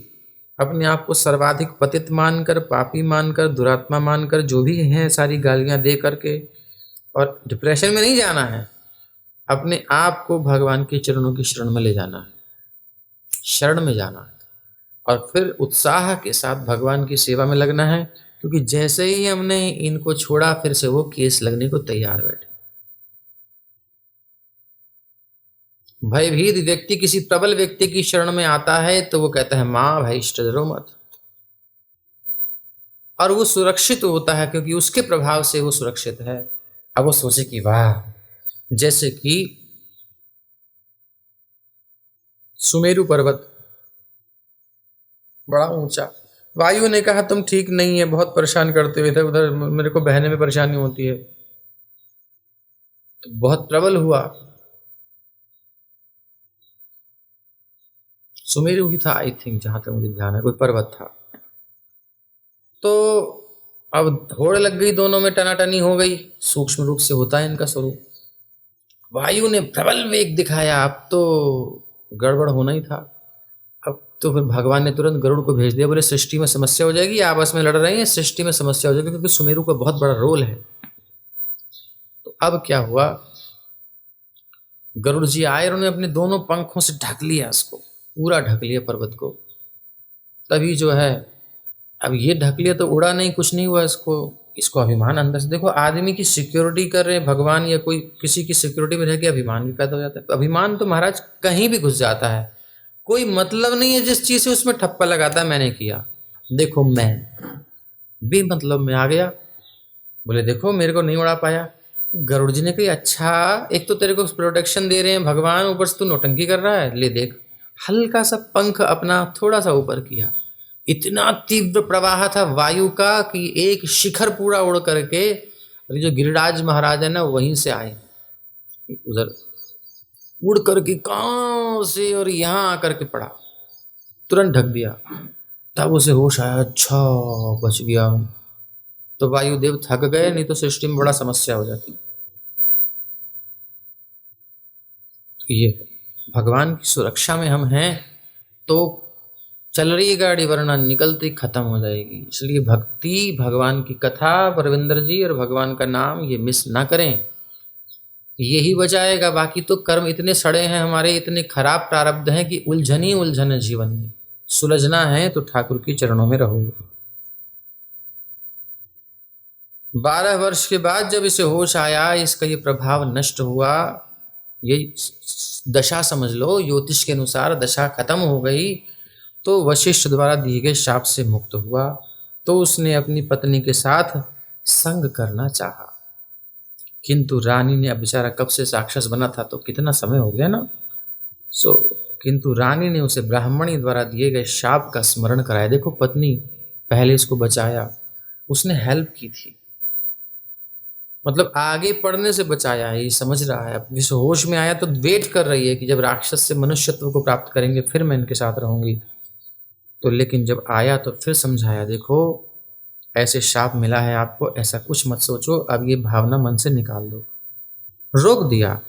S1: अपने आप को सर्वाधिक पतित मानकर, पापी मानकर, दुरात्मा मानकर, जो भी हैं सारी गालियां दे करके, और डिप्रेशन में नहीं जाना है, अपने आप को भगवान के चरणों की शरण में ले जाना है, शरण में जाना है, और फिर उत्साह के साथ भगवान की सेवा में लगना है। क्योंकि जैसे ही हमने इनको छोड़ा, फिर से वो केस लगने को तैयार बैठे। भयभीत व्यक्ति किसी प्रबल व्यक्ति की शरण में आता है तो वो कहता है मां भाई डरो मत, और वो सुरक्षित होता है क्योंकि उसके प्रभाव से वो सुरक्षित है। अब वो सोचे कि वाह, जैसे कि सुमेरु पर्वत बड़ा ऊंचा, वायु ने कहा तुम ठीक नहीं है, बहुत परेशान करते हुए इधर उधर, मेरे को बहने में परेशानी होती है, तो बहुत प्रबल हुआ। सुमेरु ही था आई थिंक, जहां तक मुझे ध्यान है, कोई पर्वत था। तो अब होड़ लग गई, दोनों में टनाटनी हो गई, सूक्ष्म रूप से होता है इनका स्वरूप। वायु ने प्रबल वेग दिखाया, अब तो गड़बड़ होना ही था। अब तो फिर भगवान ने तुरंत गरुड़ को भेज दिया, बोले सृष्टि में समस्या हो जाएगी, आपस में लड़ रहे हैं, सृष्टि में समस्या हो जाएगी, क्योंकि सुमेरु का बहुत बड़ा रोल है। तो अब क्या हुआ, गरुड़ जी आए, उन्होंने अपने दोनों पंखों से ढक लिया, उसको पूरा ढक लिया पर्वत को। तभी जो है, अब ये ढक लिया तो उड़ा नहीं, कुछ नहीं हुआ इसको अभिमान अंदर से। देखो, आदमी की सिक्योरिटी कर रहे हैं भगवान, या कोई किसी की सिक्योरिटी में रह के अभिमान भी पैदा हो जाता है। अभिमान तो महाराज कहीं भी घुस जाता है, कोई मतलब नहीं है जिस चीज से उसमें ठप्पा लगाता है मैंने किया। देखो मैं भी मतलब में आ गया, बोले देखो मेरे को नहीं उड़ा पाया। गरुड़ जी ने कही अच्छा, एक तो तेरे को प्रोटेक्शन दे रहे हैं भगवान, ऊपर से तू नौटंकी कर रहा है, ले देख। हल्का सा पंख अपना थोड़ा सा ऊपर किया, इतना तीव्र प्रवाह था वायु का कि एक शिखर पूरा उड़ करके, जो गिरिराज महाराज है ना वहीं से आए, उधर उड़ करके कहाँ से, और यहाँ आकर के पड़ा, तुरंत ढक दिया। तब उसे होश आया, अच्छा बच गया। तो वायुदेव थक गए, नहीं तो सृष्टि में बड़ा समस्या हो जाती। ये भगवान की सुरक्षा में हम हैं तो चल रही है गाड़ी, वरना निकलती खत्म हो जाएगी। इसलिए भक्ति, भगवान की कथा, परविंदर जी, और भगवान का नाम ये मिस ना करें, यही बचाएगा। बाकी तो कर्म इतने सड़े हैं हमारे, इतने खराब प्रारब्ध हैं कि उलझन ही उलझन है जीवन में। सुलझना है तो ठाकुर के चरणों में रहो। 12 वर्ष के बाद जब इसे होश आया, इसका ये प्रभाव नष्ट हुआ, ये दशा समझ लो, ज्योतिष के अनुसार दशा खत्म हो गई। तो वशिष्ठ द्वारा दिए गए शाप से मुक्त हुआ, तो उसने अपनी पत्नी के साथ संग करना चाहा, किंतु रानी ने, अब बेचारा कब से राक्षस बना था तो कितना समय हो गया ना, किंतु रानी ने उसे ब्राह्मणी द्वारा दिए गए शाप का स्मरण कराया। देखो पत्नी पहले इसको बचाया, उसने हेल्प की थी, मतलब आगे पढ़ने से बचाया है, ये समझ रहा है। अब इस होश में आया तो वेट कर रही है कि जब राक्षस से मनुष्यत्व को प्राप्त करेंगे फिर मैं इनके साथ रहूंगी। तो लेकिन जब आया तो फिर समझाया, देखो ऐसे शाप मिला है आपको, ऐसा कुछ मत सोचो, अब ये भावना मन से निकाल दो, रोक दिया।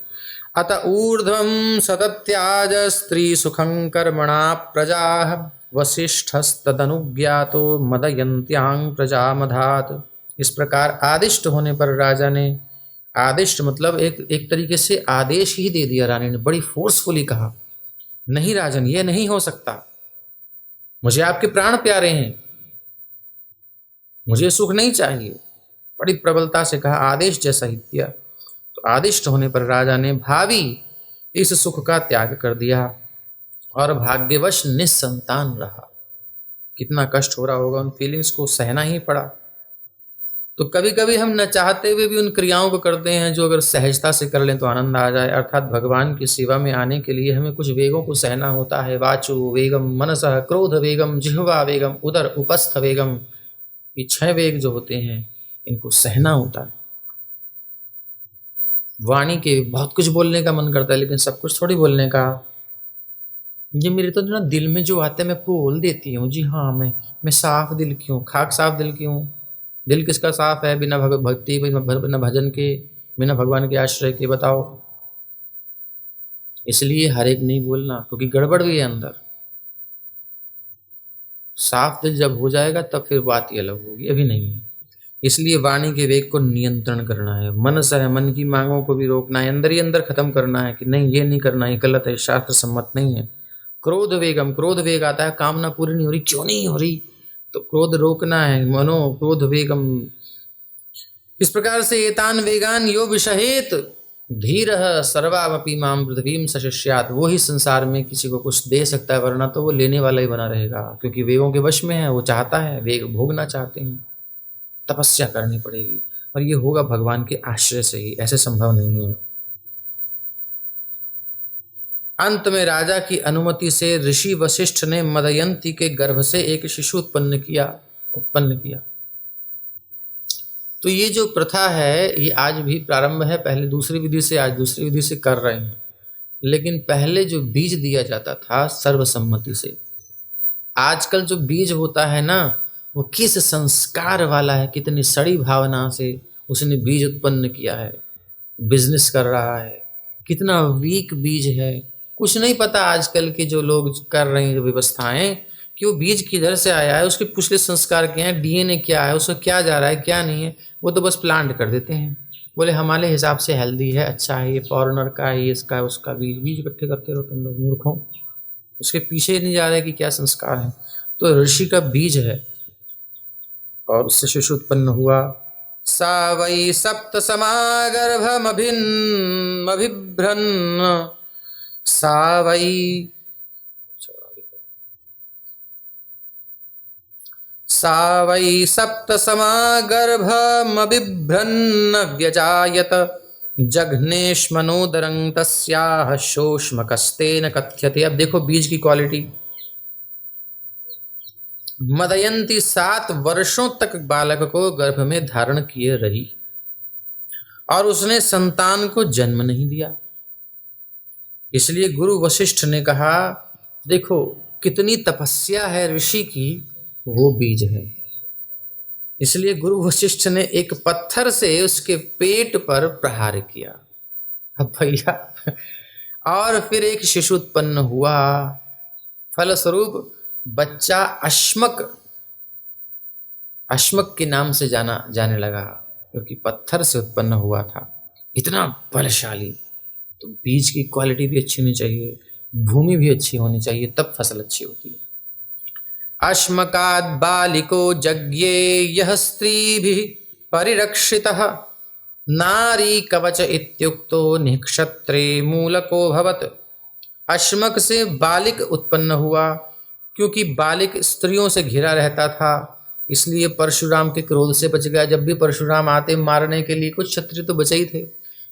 S1: अत ऊर्ध्वं सतत्याज स्त्री सुखं कर्मणा प्रजा वसिष्ठस्तदनुज्ञातो मदयन्त्यां प्रजामधात। इस प्रकार आदिष्ट होने पर राजा ने, आदिष्ट मतलब एक तरीके से आदेश ही दे दिया, रानी ने बड़ी फोर्सफुली कहा, नहीं राजन ये नहीं हो सकता, मुझे आपके प्राण प्यारे हैं, मुझे सुख नहीं चाहिए, बड़ी प्रबलता से कहा, आदेश जैसा ही किया। तो आदिष्ट होने पर राजा ने भावी इस सुख का त्याग कर दिया और भाग्यवश निस्संतान रहा। कितना कष्ट हो रहा होगा, उन फीलिंग्स को सहना ही पड़ा। तो कभी कभी हम न चाहते हुए भी उन क्रियाओं को करते हैं जो अगर सहजता से कर लें तो आनंद आ जाए, अर्थात भगवान की सेवा में आने के लिए हमें कुछ वेगों को सहना होता है। वाचु वेगम, मनसः क्रोध वेगम, जिह्वा वेगम, उदर उपस्थ वेगम, ये 6 वेग जो होते हैं इनको सहना होता है। वाणी के बहुत कुछ बोलने का मन करता है लेकिन सब कुछ थोड़ी बोलने का। ये मेरे तो ना दिल में जो आते हैं मैं बोल देती हूँ, जी हाँ मैं साफ दिल की हूँ। खाक साफ दिल की हूँ, दिल किसका साफ है बिना भक्ति, बिना भजन के, बिना भगवान के आश्रय के, बताओ। इसलिए हर एक नहीं बोलना, क्योंकि गड़बड़ भी है अंदर। साफ दिल जब हो जाएगा तब फिर बात ही अलग होगी, अभी नहीं है। इसलिए वाणी के वेग को नियंत्रण करना है, मन से है, मन की मांगों को भी रोकना है, अंदर ही अंदर खत्म करना है कि नहीं ये नहीं करना, ये गलत है, शास्त्र सम्मत नहीं है। क्रोध वेगम, क्रोध वेग आता है, कामना पूरी नहीं हो रही, क्यों नहीं हो रही, तो क्रोध रोकना है। मनो क्रोध वेगम, इस प्रकार से एतान वेगान यो विषहेत धीरः सर्वामपि माम पृथ्वीम सशिष्यात्। वो ही संसार में किसी को कुछ दे सकता है, वरना तो वो लेने वाला ही बना रहेगा, क्योंकि वेगों के वश में है, वो चाहता है, वेग भोगना चाहते हैं। तपस्या करनी पड़ेगी और ये होगा भगवान के आश्रय से ही, ऐसे संभव नहीं है। अंत में राजा की अनुमति से ऋषि वशिष्ठ ने मदयंती के गर्भ से एक शिशु उत्पन्न किया। तो ये जो प्रथा है ये आज भी प्रारंभ है, पहले दूसरी विधि से, आज दूसरी विधि से कर रहे हैं, लेकिन पहले जो बीज दिया जाता था सर्वसम्मति से। आजकल जो बीज होता है ना वो किस संस्कार वाला है, कितनी सड़ी भावना से उसने बीज उत्पन्न किया है, बिजनेस कर रहा है, कितना वीक बीज है, कुछ नहीं पता। आजकल के जो लोग कर रहे हैं व्यवस्थाएं कि वो बीज किधर से आया है, उसके पिछले संस्कार क्या है, डीएनए क्या है, उसका क्या जा रहा है क्या नहीं है, वो तो बस प्लांट कर देते हैं, बोले हमारे हिसाब से हेल्दी है, अच्छा है, ये फॉरेनर का है, ये इसका है, उसका बीज इकट्ठे करते रहो तुम लोग मूर्खों, उसके पीछे नहीं जा रहे कि क्या संस्कार है। तो ऋषि का बीज है और उससे शिशु उत्पन्न हुआ। सा वै सप्त समागर्भमभिभ्रन्न, सा वै सप्त समागर्भमभिभ्रन्न व्यजायत, जघ्नेष्मनोदरं तस्याः शोष्मकस्तेन कथ्यते। अब देखो बीज की क्वालिटी। मदयंती 7 वर्षों तक बालक को गर्भ में धारण किए रही और उसने संतान को जन्म नहीं दिया। इसलिए गुरु वशिष्ठ ने कहा, देखो कितनी तपस्या है ऋषि की, वो बीज है। इसलिए गुरु वशिष्ठ ने एक पत्थर से उसके पेट पर प्रहार किया। अब भैया, और फिर एक शिशु उत्पन्न हुआ। फलस्वरूप बच्चा अश्मक के नाम से जाने लगा, क्योंकि पत्थर से उत्पन्न हुआ था, इतना बलशाली। तो बीज की क्वालिटी भी अच्छी होनी चाहिए, भूमि भी अच्छी होनी चाहिए, तब फसल अच्छी होती है। अश्मकाद बालिको जज्ञे यह स्त्रीभिः परिरक्षितः, नारी कवच इत्युक्तो निक्षत्रे मूलको भवत। अश्मक से बालिक उत्पन्न हुआ, क्योंकि बालिक स्त्रियों से घिरा रहता था, इसलिए परशुराम के क्रोध से बच गया। जब भी परशुराम आते मारने के लिए, कुछ क्षत्रिय तो बचे ही थे।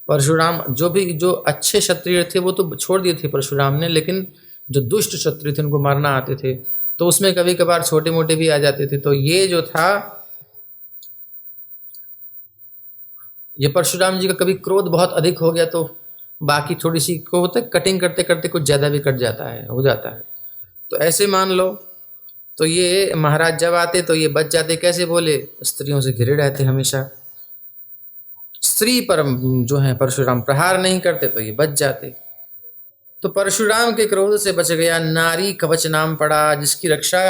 S1: परशुराम जो अच्छे क्षत्रिय थे वो तो छोड़ दिए थे परशुराम ने, लेकिन जो दुष्ट क्षत्रिय थे उनको मारना आते थे, तो उसमें कभी कभार छोटे मोटे भी आ जाते थे। तो ये जो था, ये परशुराम जी का कभी क्रोध बहुत अधिक हो गया तो बाकी थोड़ी सी को होता है, कटिंग करते करते कुछ ज़्यादा भी कट जाता है, हो जाता है। तो ऐसे मान लो, तो ये महाराज जब आते तो ये बच जाते। कैसे बोले, स्त्रियों से घिरे रहते हमेशा, स्त्री पर जो है परशुराम प्रहार नहीं करते तो ये बच जाते। तो परशुराम के क्रोध से बच गया। नारी कवच नाम पड़ा, जिसकी रक्षा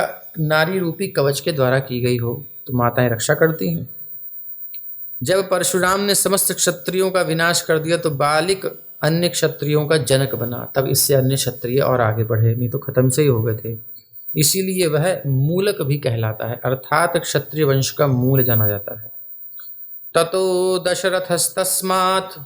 S1: नारी रूपी कवच के द्वारा की गई हो, तो माताएं रक्षा करती हैं। जब परशुराम ने समस्त क्षत्रियों का विनाश कर दिया तो बालिक अन्य क्षत्रियों का जनक बना। तब इससे अन्य क्षत्रिय और आगे बढ़े, नहीं तो खत्म से ही हो गए थे। इसीलिए वह मूलक भी कहलाता है, अर्थात क्षत्रिय वंश का मूल जाना जाता है। ततो दशरथस्तस्मात्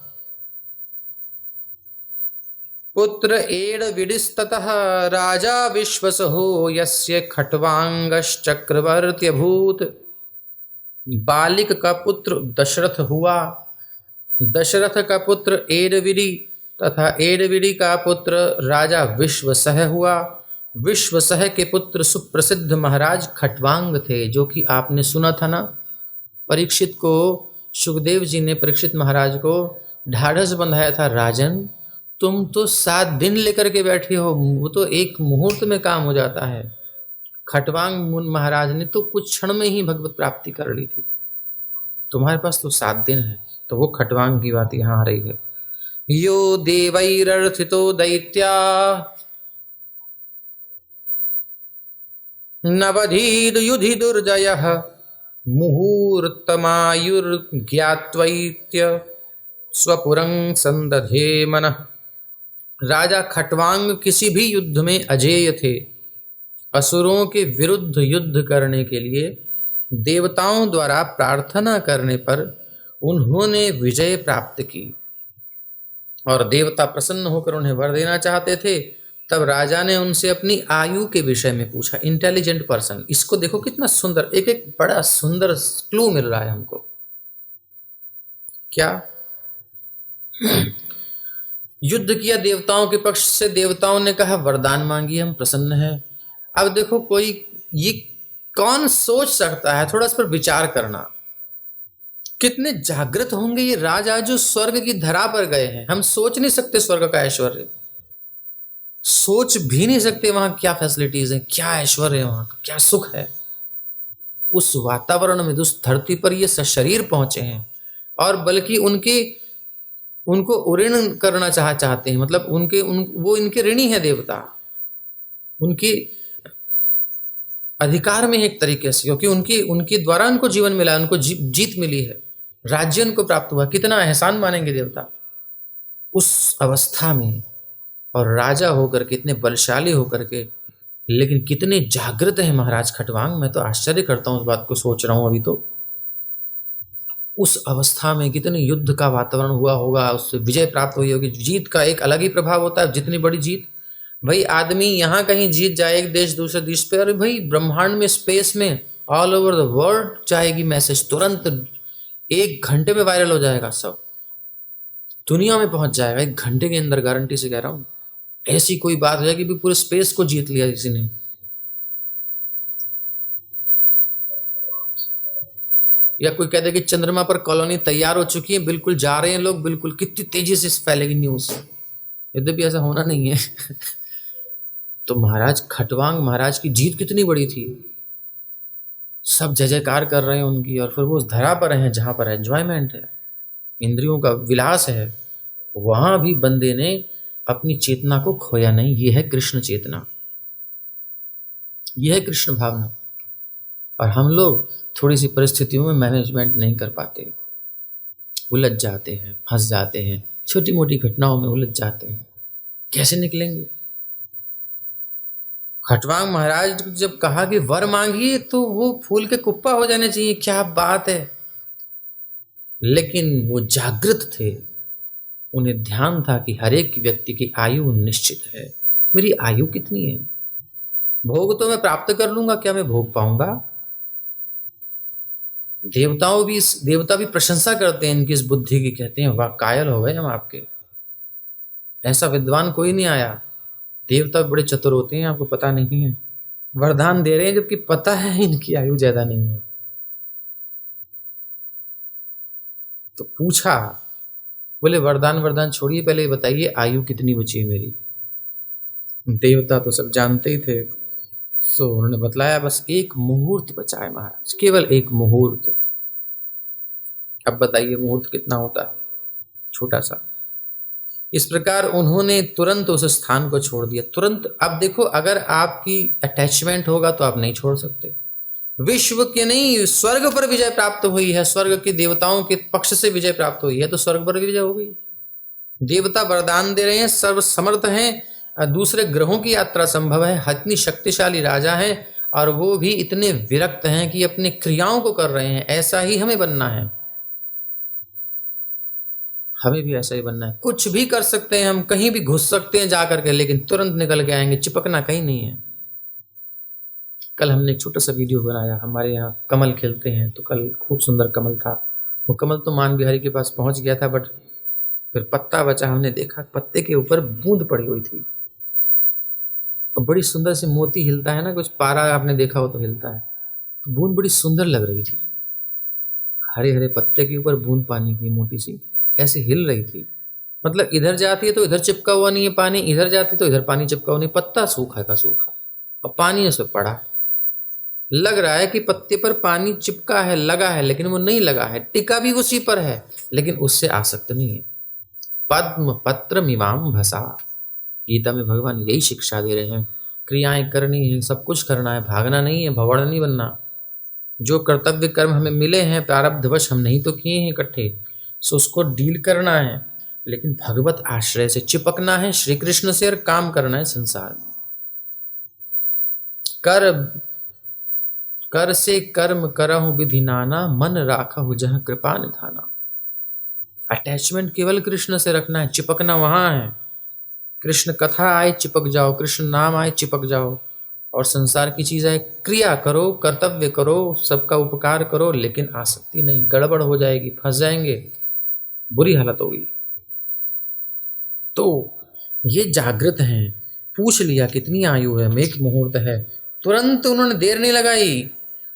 S1: पुत्र एडविडिस्ततः राजा विश्वसहो यस्य खट्वांगश्चक्रवर्त्यभूत। बालिक का पुत्र दशरथ हुआ, दशरथ का पुत्र एडविडी तथा एडविडी का पुत्र राजा विश्वसह हुआ। विश्वसह के पुत्र सुप्रसिद्ध महाराज खट्वांग थे, जो कि आपने सुना था ना, परीक्षित को सुखदेव जी ने परीक्षित महाराज को ढाढ़स बंधाया था, राजन तुम तो 7 दिन लेकर के बैठे हो, वो तो एक मुहूर्त में काम हो जाता है। खट्वांग महाराज ने तो कुछ क्षण में ही भगवत प्राप्ति कर ली थी, तुम्हारे पास तो 7 दिन है। तो वो खट्वांग की बात यहाँ आ रही है। यो देवैरर्थितो दैत्या नवधीद युधि दुर्जयः मुहूर्तमायुर्ज्ञात्वैत्य स्वपुरं संदधे मनः। राजा खट्वांग किसी भी युद्ध में अजेय थे। असुरों के विरुद्ध युद्ध करने के लिए देवताओं द्वारा प्रार्थना करने पर उन्होंने विजय प्राप्त की और देवता प्रसन्न होकर उन्हें वर देना चाहते थे। तब राजा ने उनसे अपनी आयु के विषय में पूछा। इंटेलिजेंट पर्सन, इसको देखो कितना सुंदर, एक एक बड़ा सुंदर क्लू मिल रहा है हमको। क्या युद्ध किया देवताओं के पक्ष से, देवताओं ने कहा वरदान मांगिए, हम प्रसन्न हैं। अब देखो, कोई ये कौन सोच सकता है, थोड़ा इस पर विचार करना, कितने जागृत होंगे ये राजा जो स्वर्ग की धरा पर गए हैं। हम सोच नहीं सकते स्वर्ग का ऐश्वर्य, सोच भी नहीं सकते वहां क्या फैसिलिटीज हैं, क्या ऐश्वर्य है, वहां का क्या सुख है। उस वातावरण में, उस धरती पर ये सशरीर पहुंचे हैं और बल्कि उनको ऋण करना चाहते हैं, मतलब वो इनके ऋणी है देवता, उनके अधिकार में एक तरीके से, क्योंकि उनके द्वारा उनको जीवन मिला, उनको जीत मिली है, राज्य उनको प्राप्त हुआ। कितना एहसान मानेंगे देवता उस अवस्था में, और राजा होकर के, इतने बलशाली होकर के, लेकिन कितने जागृत है महाराज खट्वांग। मैं तो आश्चर्य करता हूं, उस बात को सोच रहा हूं अभी। तो उस अवस्था में कितने युद्ध का वातावरण हुआ होगा, उससे विजय प्राप्त हुई होगी। जीत का एक अलग ही प्रभाव होता है, जितनी बड़ी जीत, भाई आदमी यहाँ कहीं जीत जाए एक देश दूसरे देश पे, अरे भाई ब्रह्मांड में, स्पेस में, ऑल ओवर द वर्ल्ड जाएगी मैसेज, तुरंत 1 घंटे में वायरल हो जाएगा, सब दुनिया में पहुंच जाएगा 1 घंटे के अंदर, गारंटी से कह रहा हूं। ऐसी कोई बात हो जाएगी भी पूरे स्पेस को जीत लिया किसी ने। या कोई कह दे कि चंद्रमा पर कॉलोनी तैयार हो चुकी है, बिल्कुल जा रहे हैं लोग, बिल्कुल, कितनी तेजी से फैलेगी न्यूज, यद्यपि ऐसा होना नहीं है। तो महाराज खट्वांग महाराज की जीत कितनी बड़ी थी, सब जय जयकार कर रहे हैं उनकी, और फिर वो उस धरा पर हैं जहां पर एंजॉयमेंट है, इंद्रियों का विलास है, वहां भी बंदे ने अपनी चेतना को खोया नहीं। यह है कृष्ण चेतना, यह है कृष्ण भावना। और हम लोग थोड़ी सी परिस्थितियों में मैनेजमेंट नहीं कर पाते, उलझ जाते हैं, फंस जाते हैं, छोटी मोटी घटनाओं में उलझ जाते हैं, कैसे निकलेंगे। खट्वांग महाराज जब कहा कि वर मांगिए, तो वो फूल के कुप्पा हो जाने चाहिए, क्या बात है। लेकिन वो जागृत थे, उन्हें ध्यान था कि हर एक व्यक्ति की आयु निश्चित है। मेरी आयु कितनी है, भोग तो मैं प्राप्त कर लूंगा, क्या मैं भोग पाऊंगा? देवता भी प्रशंसा करते हैं इनकी इस बुद्धि की, कहते हैं वाह कायल हो गए हम आपके, ऐसा विद्वान कोई नहीं आया। देवता बड़े चतुर होते हैं, आपको पता नहीं है। वरदान दे रहे हैं जबकि पता है इनकी आयु ज्यादा नहीं है। तो पूछा, बोले वरदान वरदान छोड़िए, पहले ये बताइए आयु कितनी बची है मेरी। देवता तो सब जानते ही थे, सो उन्होंने बतलाया बस एक मुहूर्त बचा है महाराज, केवल एक मुहूर्त। अब बताइए मुहूर्त कितना होता है? छोटा सा। इस प्रकार उन्होंने तुरंत उस स्थान को छोड़ दिया, तुरंत। अब देखो, अगर आपकी अटैचमेंट होगा तो आप नहीं छोड़ सकते। विश्व के नहीं, स्वर्ग पर विजय प्राप्त हुई है, स्वर्ग के देवताओं के पक्ष से विजय प्राप्त हुई है, तो स्वर्ग पर विजय हो गई। देवता वरदान दे रहे हैं, सर्व समर्थ हैं, दूसरे ग्रहों की यात्रा संभव है, इतनी शक्तिशाली राजा हैं, और वो भी इतने विरक्त हैं कि अपनी क्रियाओं को कर रहे हैं। ऐसा ही हमें बनना है, हमें भी ऐसा ही बनना है। कुछ भी कर सकते हैं हम, कहीं भी घुस सकते हैं जा करके, लेकिन तुरंत निकल के आएंगे, चिपकना कहीं नहीं है। कल हमने एक छोटा सा वीडियो बनाया, हमारे यहाँ कमल खिलते हैं, तो कल खूब सुंदर कमल था। वो कमल तो मान बिहारी के पास पहुंच गया था, बट फिर पत्ता बचा। हमने देखा पत्ते के ऊपर बूंद पड़ी हुई थी, और बड़ी सुंदर से मोती हिलता है ना, कुछ पारा आपने देखा हो तो हिलता है, तो बूंद बड़ी सुंदर लग रही थी। हरे हरे पत्ते के ऊपर बूंद पानी की मोटी सी ऐसे हिल रही थी। मतलब इधर जाती है तो इधर चिपका हुआ नहीं है पानी, इधर जाती है तो इधर पानी चिपका हुआ नहीं, पत्ता सूखा का सूखा, और पानी उसमें पड़ा है। लग रहा है कि पत्ते पर पानी चिपका है, लगा है, लेकिन वो नहीं लगा है, टिका भी उसी पर है, लेकिन उससे आसक्त नहीं है। पद्म पत्र मीमांस भसा, गीता में भगवान यही शिक्षा दे रहे हैं। क्रियाएं करनी है, सब कुछ करना है, भागना नहीं है, भवड़ नहीं बनना। जो कर्तव्य कर्म हमें मिले हैं प्रारब्धवश, हम नहीं तो किए हैं इकट्ठे, सो उसको डील करना है, लेकिन भगवत आश्रय से चिपकना है, श्री कृष्ण से, और काम करना है संसार में। कर कर से कर्म करहु विधि नाना, मन राखहु जहाँ कृपा निधाना। अटैचमेंट केवल कृष्ण से रखना है, चिपकना वहां है। कृष्ण कथा आए चिपक जाओ, कृष्ण नाम आए चिपक जाओ, और संसार की चीज है, क्रिया करो, कर्तव्य करो, सबका उपकार करो, लेकिन आसक्ति नहीं, गड़बड़ हो जाएगी, फंस जाएंगे, बुरी हालत होगी। तो ये जागृत हैं। पूछ लिया कितनी आयु है, एक मुहूर्त है, तुरंत उन्होंने देर नहीं लगाई।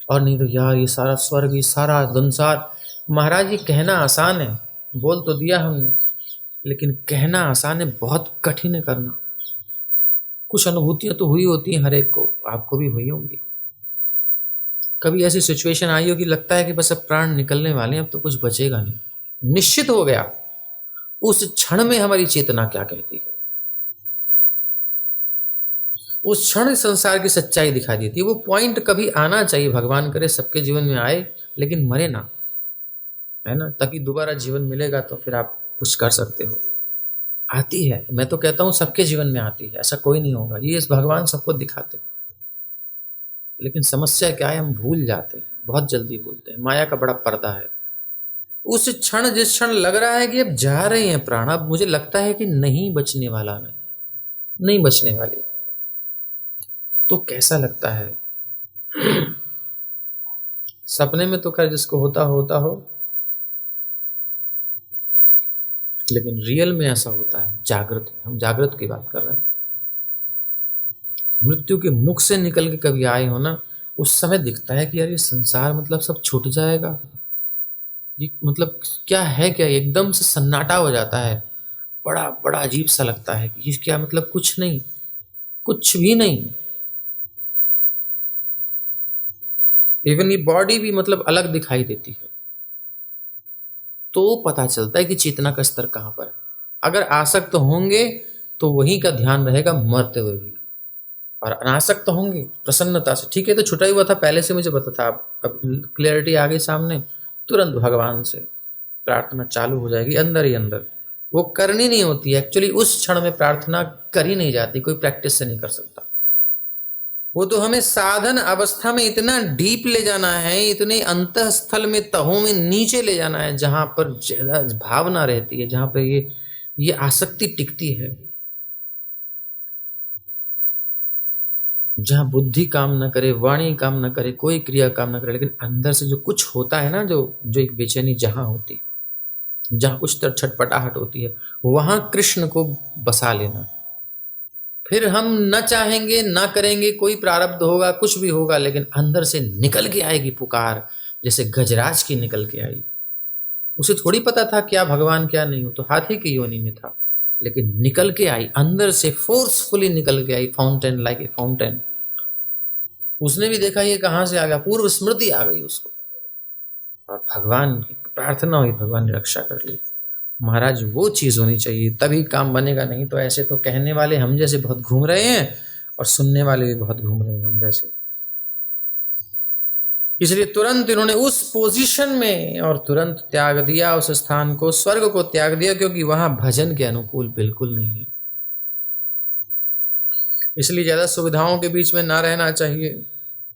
S1: और नहीं तो यार ये सारा स्वर्ग, ये सारा संसार, महाराज ये कहना आसान है, बोल तो दिया हमने, लेकिन कहना आसान है, बहुत कठिन है करना। कुछ अनुभूतियां तो हुई होती हैं हर एक को, आपको भी हुई होंगी। कभी ऐसी सिचुएशन आई हो कि लगता है कि बस अब प्राण निकलने वाले हैं, अब तो कुछ बचेगा नहीं, निश्चित हो गया। उस क्षण में हमारी चेतना क्या कहती है, उस क्षण संसार की सच्चाई दिखा देती है। वो पॉइंट कभी आना चाहिए, भगवान करे सबके जीवन में आए, लेकिन मरे ना, है ना, ताकि दोबारा जीवन मिलेगा तो फिर आप कुछ कर सकते हो। आती है, मैं तो कहता हूं सबके जीवन में आती है, ऐसा कोई नहीं होगा, ये इस भगवान सबको दिखाते हैं। लेकिन समस्या क्या है, हम भूल जाते हैं, बहुत जल्दी भूलते हैं, माया का बड़ा पर्दा है। उस क्षण, जिस क्षण लग रहा है कि अब जा रहे हैं प्राण, अब मुझे लगता है कि नहीं बचने वाला, नहीं बचने वाली, तो कैसा लगता है। सपने में तो खैर जिसको होता होता हो, लेकिन रियल में ऐसा होता है, जागृत में, हम जागृत की बात कर रहे हैं। मृत्यु के मुख से निकल के कभी आए हो ना, उस समय दिखता है कि यार ये संसार मतलब सब छूट जाएगा, ये मतलब क्या है, क्या एकदम से सन्नाटा हो जाता है, बड़ा बड़ा अजीब सा लगता है कि ये क्या, मतलब कुछ नहीं, कुछ भी नहीं। इवन ये बॉडी भी मतलब अलग दिखाई देती है, तो पता चलता है कि चेतना का स्तर कहाँ पर है। अगर आसक्त होंगे तो वहीं का ध्यान रहेगा मरते हुए भी, और अनासक्त होंगे प्रसन्नता से, ठीक है तो छुटा ही हुआ था पहले से, मुझे पता था, अब क्लियरिटी आ गई सामने, तुरंत भगवान से प्रार्थना चालू हो जाएगी अंदर ही अंदर। वो करनी नहीं होती एक्चुअली, उस क्षण में प्रार्थना करी नहीं जाती, कोई प्रैक्टिस से नहीं कर सकता। वो तो हमें साधन अवस्था में इतना डीप ले जाना है, इतने अंतःस्थल में, तहों में नीचे ले जाना है, जहां पर ज्यादा भावना रहती है, जहां पर ये आसक्ति टिकती है। जहाँ बुद्धि काम न करे, वाणी काम न करे, कोई क्रिया काम न करे, लेकिन अंदर से जो कुछ होता है ना, जो जो एक बेचैनी जहाँ होती है, जहाँ कुछ छटपटाहट होती है, वहाँ कृष्ण को बसा लेना। फिर हम न चाहेंगे, ना करेंगे, कोई प्रारब्ध होगा, कुछ भी होगा, लेकिन अंदर से निकल के आएगी पुकार, जैसे गजराज की निकल के आई। उसे थोड़ी पता था क्या भगवान क्या नहीं हो, तो हाथी की योनि में था, लेकिन निकल के आई, अंदर से फोर्सफुली निकल के आई, फाउंटेन, लाइक ए फाउंटेन। उसने भी देखा ये कहाँ से आ गया, पूर्व स्मृति आ गई उसको, और भगवान की प्रार्थना हुई, भगवान ने रक्षा कर ली। महाराज वो चीज होनी चाहिए, तभी काम बनेगा, नहीं तो ऐसे तो कहने वाले हम जैसे बहुत घूम रहे हैं और सुनने वाले भी बहुत घूम रहे हैं हम जैसे। इसलिए तुरंत इन्होंने उस पोजीशन में और तुरंत त्याग दिया उस स्थान को, स्वर्ग को त्याग दिया, क्योंकि वहां भजन के अनुकूल बिल्कुल नहीं है। इसलिए ज्यादा सुविधाओं के बीच में ना रहना चाहिए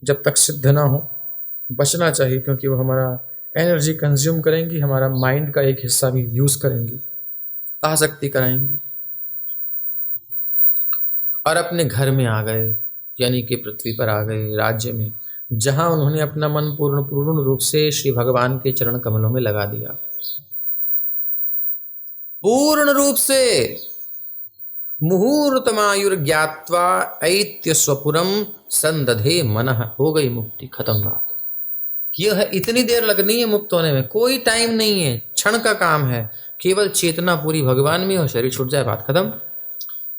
S1: जब तक सिद्ध ना हो, बचना चाहिए, क्योंकि वो हमारा एनर्जी कंज्यूम करेंगी, हमारा माइंड का एक हिस्सा भी यूज करेंगी, आसक्ति कराएंगी। और अपने घर में आ गए, यानी कि पृथ्वी पर आ गए, राज्य में, जहां उन्होंने अपना मन पूर्ण रूप से श्री भगवान के चरण कमलों में लगा दिया, पूर्ण रूप से। मुहूर्तमायुर ज्ञात्वा ऐत्य स्वपुरम संदधे मनः, हो गई मुक्ति, खत्म बात। यह है, इतनी देर लगनी है मुक्त होने में, कोई टाइम नहीं है, क्षण का काम है, केवल चेतना पूरी भगवान में हो, शरीर छूट जाए, बात खत्म।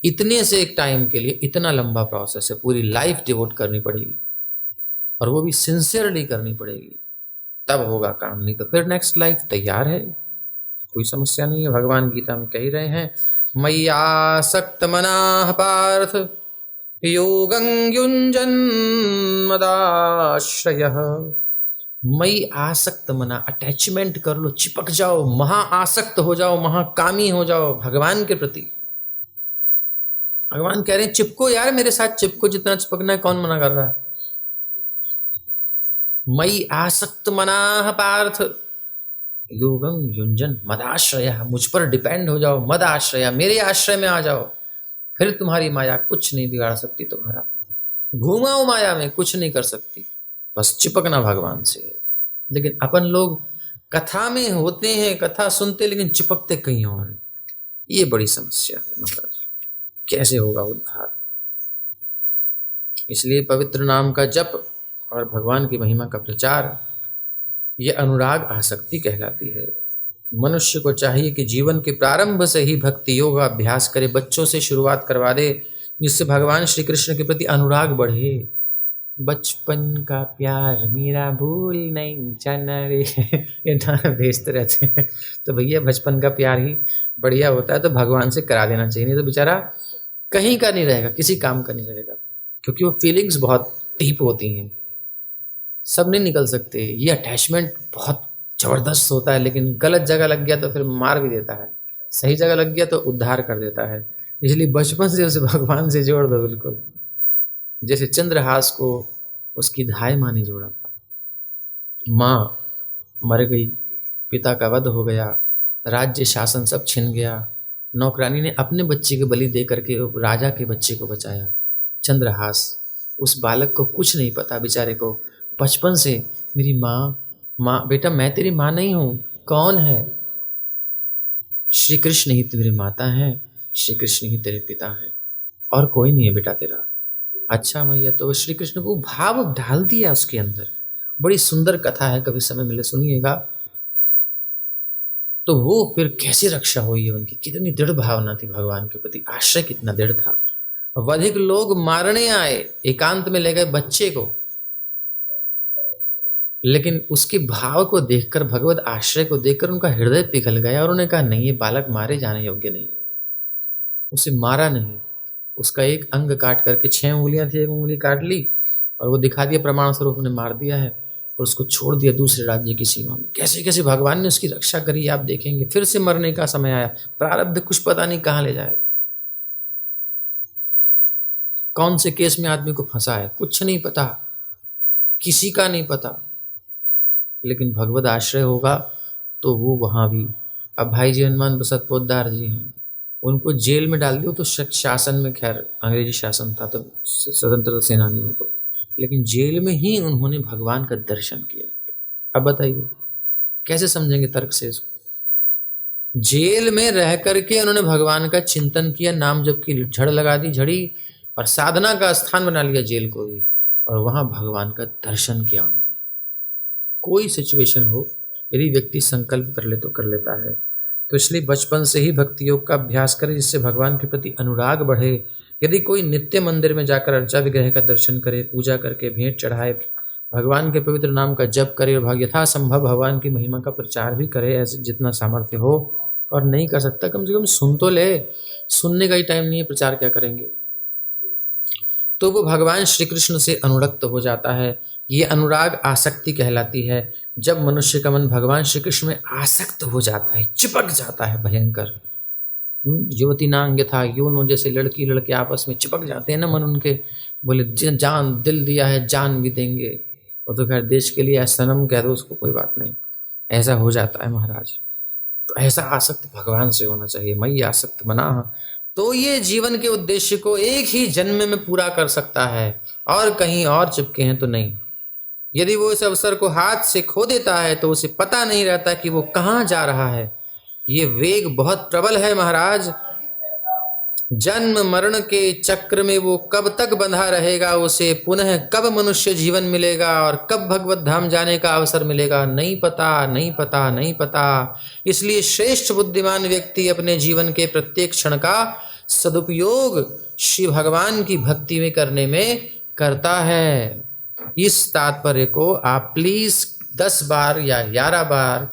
S1: इतने से एक टाइम के लिए इतना लंबा प्रोसेस है, पूरी लाइफ डिवोट करनी पड़ेगी, और वो भी सिंसियरली करनी पड़ेगी, तब होगा काम, नहीं तो फिर नेक्स्ट लाइफ तैयार है, कोई समस्या नहीं है। भगवान गीता में कह रहे हैं, मय्यासक्त मनाः पार्थ योगं युञ्जन् मदाश्रयः। मई आसक्त मना, अटैचमेंट कर लो, चिपक जाओ, महा आसक्त हो जाओ, महाकामी हो जाओ भगवान के प्रति। भगवान कह रहे हैं चिपको यार, मेरे साथ चिपको, जितना चिपकना है, कौन मना कर रहा है। मई आसक्त मनाः पार्थ योगं युञ्जन मदाश्रय, मुझ पर डिपेंड हो जाओ, मद आश्रय, मेरे आश्रय में आ जाओ, फिर तुम्हारी माया कुछ नहीं बिगाड़ सकती तुम्हारा, घुमाओ माया में, कुछ नहीं कर सकती, बस चिपकना भगवान से। लेकिन अपन लोग कथा में होते हैं, कथा सुनते, लेकिन चिपकते कहीं और, ये बड़ी समस्या है महाराज, कैसे होगा उद्धार। इसलिए पवित्र नाम का जप और भगवान की महिमा का प्रचार, ये अनुराग आसक्ति कहलाती है। मनुष्य को चाहिए कि जीवन के प्रारंभ से ही भक्ति योग अभ्यास करे, बच्चों से शुरुआत करवा दे, जिससे भगवान श्री कृष्ण के प्रति अनुराग बढ़े। बचपन का प्यार मेरा भूल नहीं जाना रे, ये गाना भेजते रहते हैं। तो भैया बचपन का प्यार ही बढ़िया होता है, तो भगवान से करा देना चाहिए, नहीं तो बेचारा कहीं का नहीं रहेगा, किसी काम का नहीं रहेगा, क्योंकि वो फीलिंग्स बहुत डीप होती हैं, सब नहीं निकल सकते। ये अटैचमेंट बहुत जबरदस्त होता है, लेकिन गलत जगह लग गया तो फिर मार भी देता है, सही जगह लग गया तो उद्धार कर देता है। इसलिए बचपन से उसे भगवान से जोड़ दो बिल्कुल, जैसे चंद्रहास को उसकी धाय माँ ने जोड़ा था। माँ मर गई, पिता का वध हो गया, राज्य शासन सब छिन गया, नौकरानी ने अपने बच्चे के बलि दे करके राजा के बच्चे को बचाया। चंद्रहास, उस बालक को कुछ नहीं पता बेचारे को, बचपन से मेरी माँ माँ, बेटा मैं तेरी माँ नहीं हूँ, कौन है? श्री कृष्ण ही तेरी माता है, श्री कृष्ण ही तेरे पिता हैं, और कोई नहीं है बेटा तेरा। अच्छा मैया, तो श्री कृष्ण को भाव डाल दिया उसके अंदर। बड़ी सुंदर कथा है, कभी समय मिले सुनिएगा। तो वो फिर कैसे रक्षा हुई है उनकी, कितनी दृढ़ भावना थी भगवान के प्रति, आश्रय कितना दृढ़ था। अधिक लोग मारने आए, एकांत में ले गए बच्चे को, लेकिन उसके भाव को देखकर, भगवत आश्रय को देखकर उनका हृदय पिघल गया, और उन्होंने कहा नहीं, ये बालक मारे जाने योग्य नहीं है। उसे मारा नहीं, उसका एक अंग काट करके, 6 उंगलियां थी, एक उंगली काट ली और वो दिखा दिया प्रमाण स्वरूप, ने मार दिया है, और उसको छोड़ दिया दूसरे राज्य की सीमा में। कैसे कैसे भगवान ने उसकी रक्षा करी, आप देखेंगे। फिर से मरने का समय आया, प्रारब्ध कुछ पता नहीं कहाँ ले जाए, कौन से केस में आदमी को फंसा है, कुछ नहीं पता, किसी का नहीं पता, लेकिन भगवत आश्रय होगा तो वो वहां भी। अब भाई जी हनुमान प्रसाद पोद्दार जी हैं, उनको जेल में डाल दिया। तो शासन में, खैर अंग्रेजी शासन था तो स्वतंत्रता सेनानियों को, लेकिन जेल में ही उन्होंने भगवान का दर्शन किया। अब बताइए कैसे समझेंगे तर्क से इसको? जेल में रह करके उन्होंने भगवान का चिंतन किया, नाम जप की झड़ लगा दी, झड़ी, और साधना का स्थान बना लिया जेल को भी, और वहां भगवान का दर्शन किया उन्होंने। कोई सिचुएशन हो, यदि व्यक्ति संकल्प कर ले तो कर लेता है। तो इसलिए बचपन से ही भक्ति योग का अभ्यास करे, जिससे भगवान के प्रति अनुराग बढ़े। यदि कोई नित्य मंदिर में जाकर अर्चा विग्रह का दर्शन करे, पूजा करके भेंट चढ़ाए, भगवान के पवित्र नाम का जप करे, और यथासंभव भगवान की महिमा का प्रचार भी करे, ऐसे जितना सामर्थ्य हो। और नहीं कर सकता, कम से कम सुन तो ले। सुनने का ही टाइम नहीं है, प्रचार क्या करेंगे? तो वो भगवान श्री कृष्ण से अनुरक्त हो जाता है। ये अनुराग आसक्ति कहलाती है। जब मनुष्य का मन भगवान श्री कृष्ण में आसक्त हो जाता है, चिपक जाता है, भयंकर। युवती नांग था योनो, जैसे लड़की लड़के आपस में चिपक जाते हैं ना मन उनके, बोले जान दिल दिया है जान भी देंगे। वो तो खैर देश के लिए सनम कह दो उसको, कोई बात नहीं, ऐसा हो जाता है महाराज। तो ऐसा आसक्त भगवान से होना चाहिए। मई आसक्त बना, तो ये जीवन के उद्देश्य को एक ही जन्म में पूरा कर सकता है, और कहीं और चिपके हैं तो नहीं। यदि वो इस अवसर को हाथ से खो देता है तो उसे पता नहीं रहता कि वो कहाँ जा रहा है। ये वेग बहुत प्रबल है महाराज। जन्म मरण के चक्र में वो कब तक बंधा रहेगा, उसे पुनः कब मनुष्य जीवन मिलेगा और कब भगवत धाम जाने का अवसर मिलेगा, नहीं पता, नहीं पता, नहीं पता। इसलिए श्रेष्ठ बुद्धिमान व्यक्ति अपने जीवन के प्रत्येक क्षण का सदुपयोग श्री भगवान की भक्ति में करने में करता है। इस तात्पर्य को आप प्लीज 10 बार या 11 बार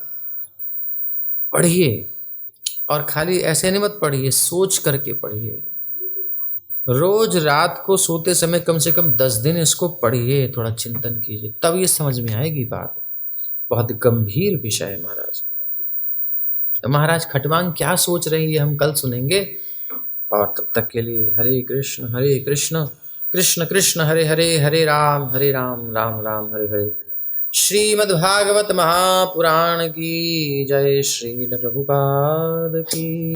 S1: पढ़िए, और खाली ऐसे नहीं मत पढ़िए, सोच करके पढ़िए। रोज रात को सोते समय कम से कम 10 दिन इसको पढ़िए, थोड़ा चिंतन कीजिए, तब ये समझ में आएगी बात। बहुत गंभीर विषय है महाराज। तो महाराज खटवांग क्या सोच रहे हैं ये हम कल सुनेंगे। और तब तक के लिए हरे कृष्ण कृष्ण कृष्ण हरे हरे, हरे राम राम राम हरे हरे। श्रीमद्भागवत महापुराण की जय। श्रील प्रभुपाद की।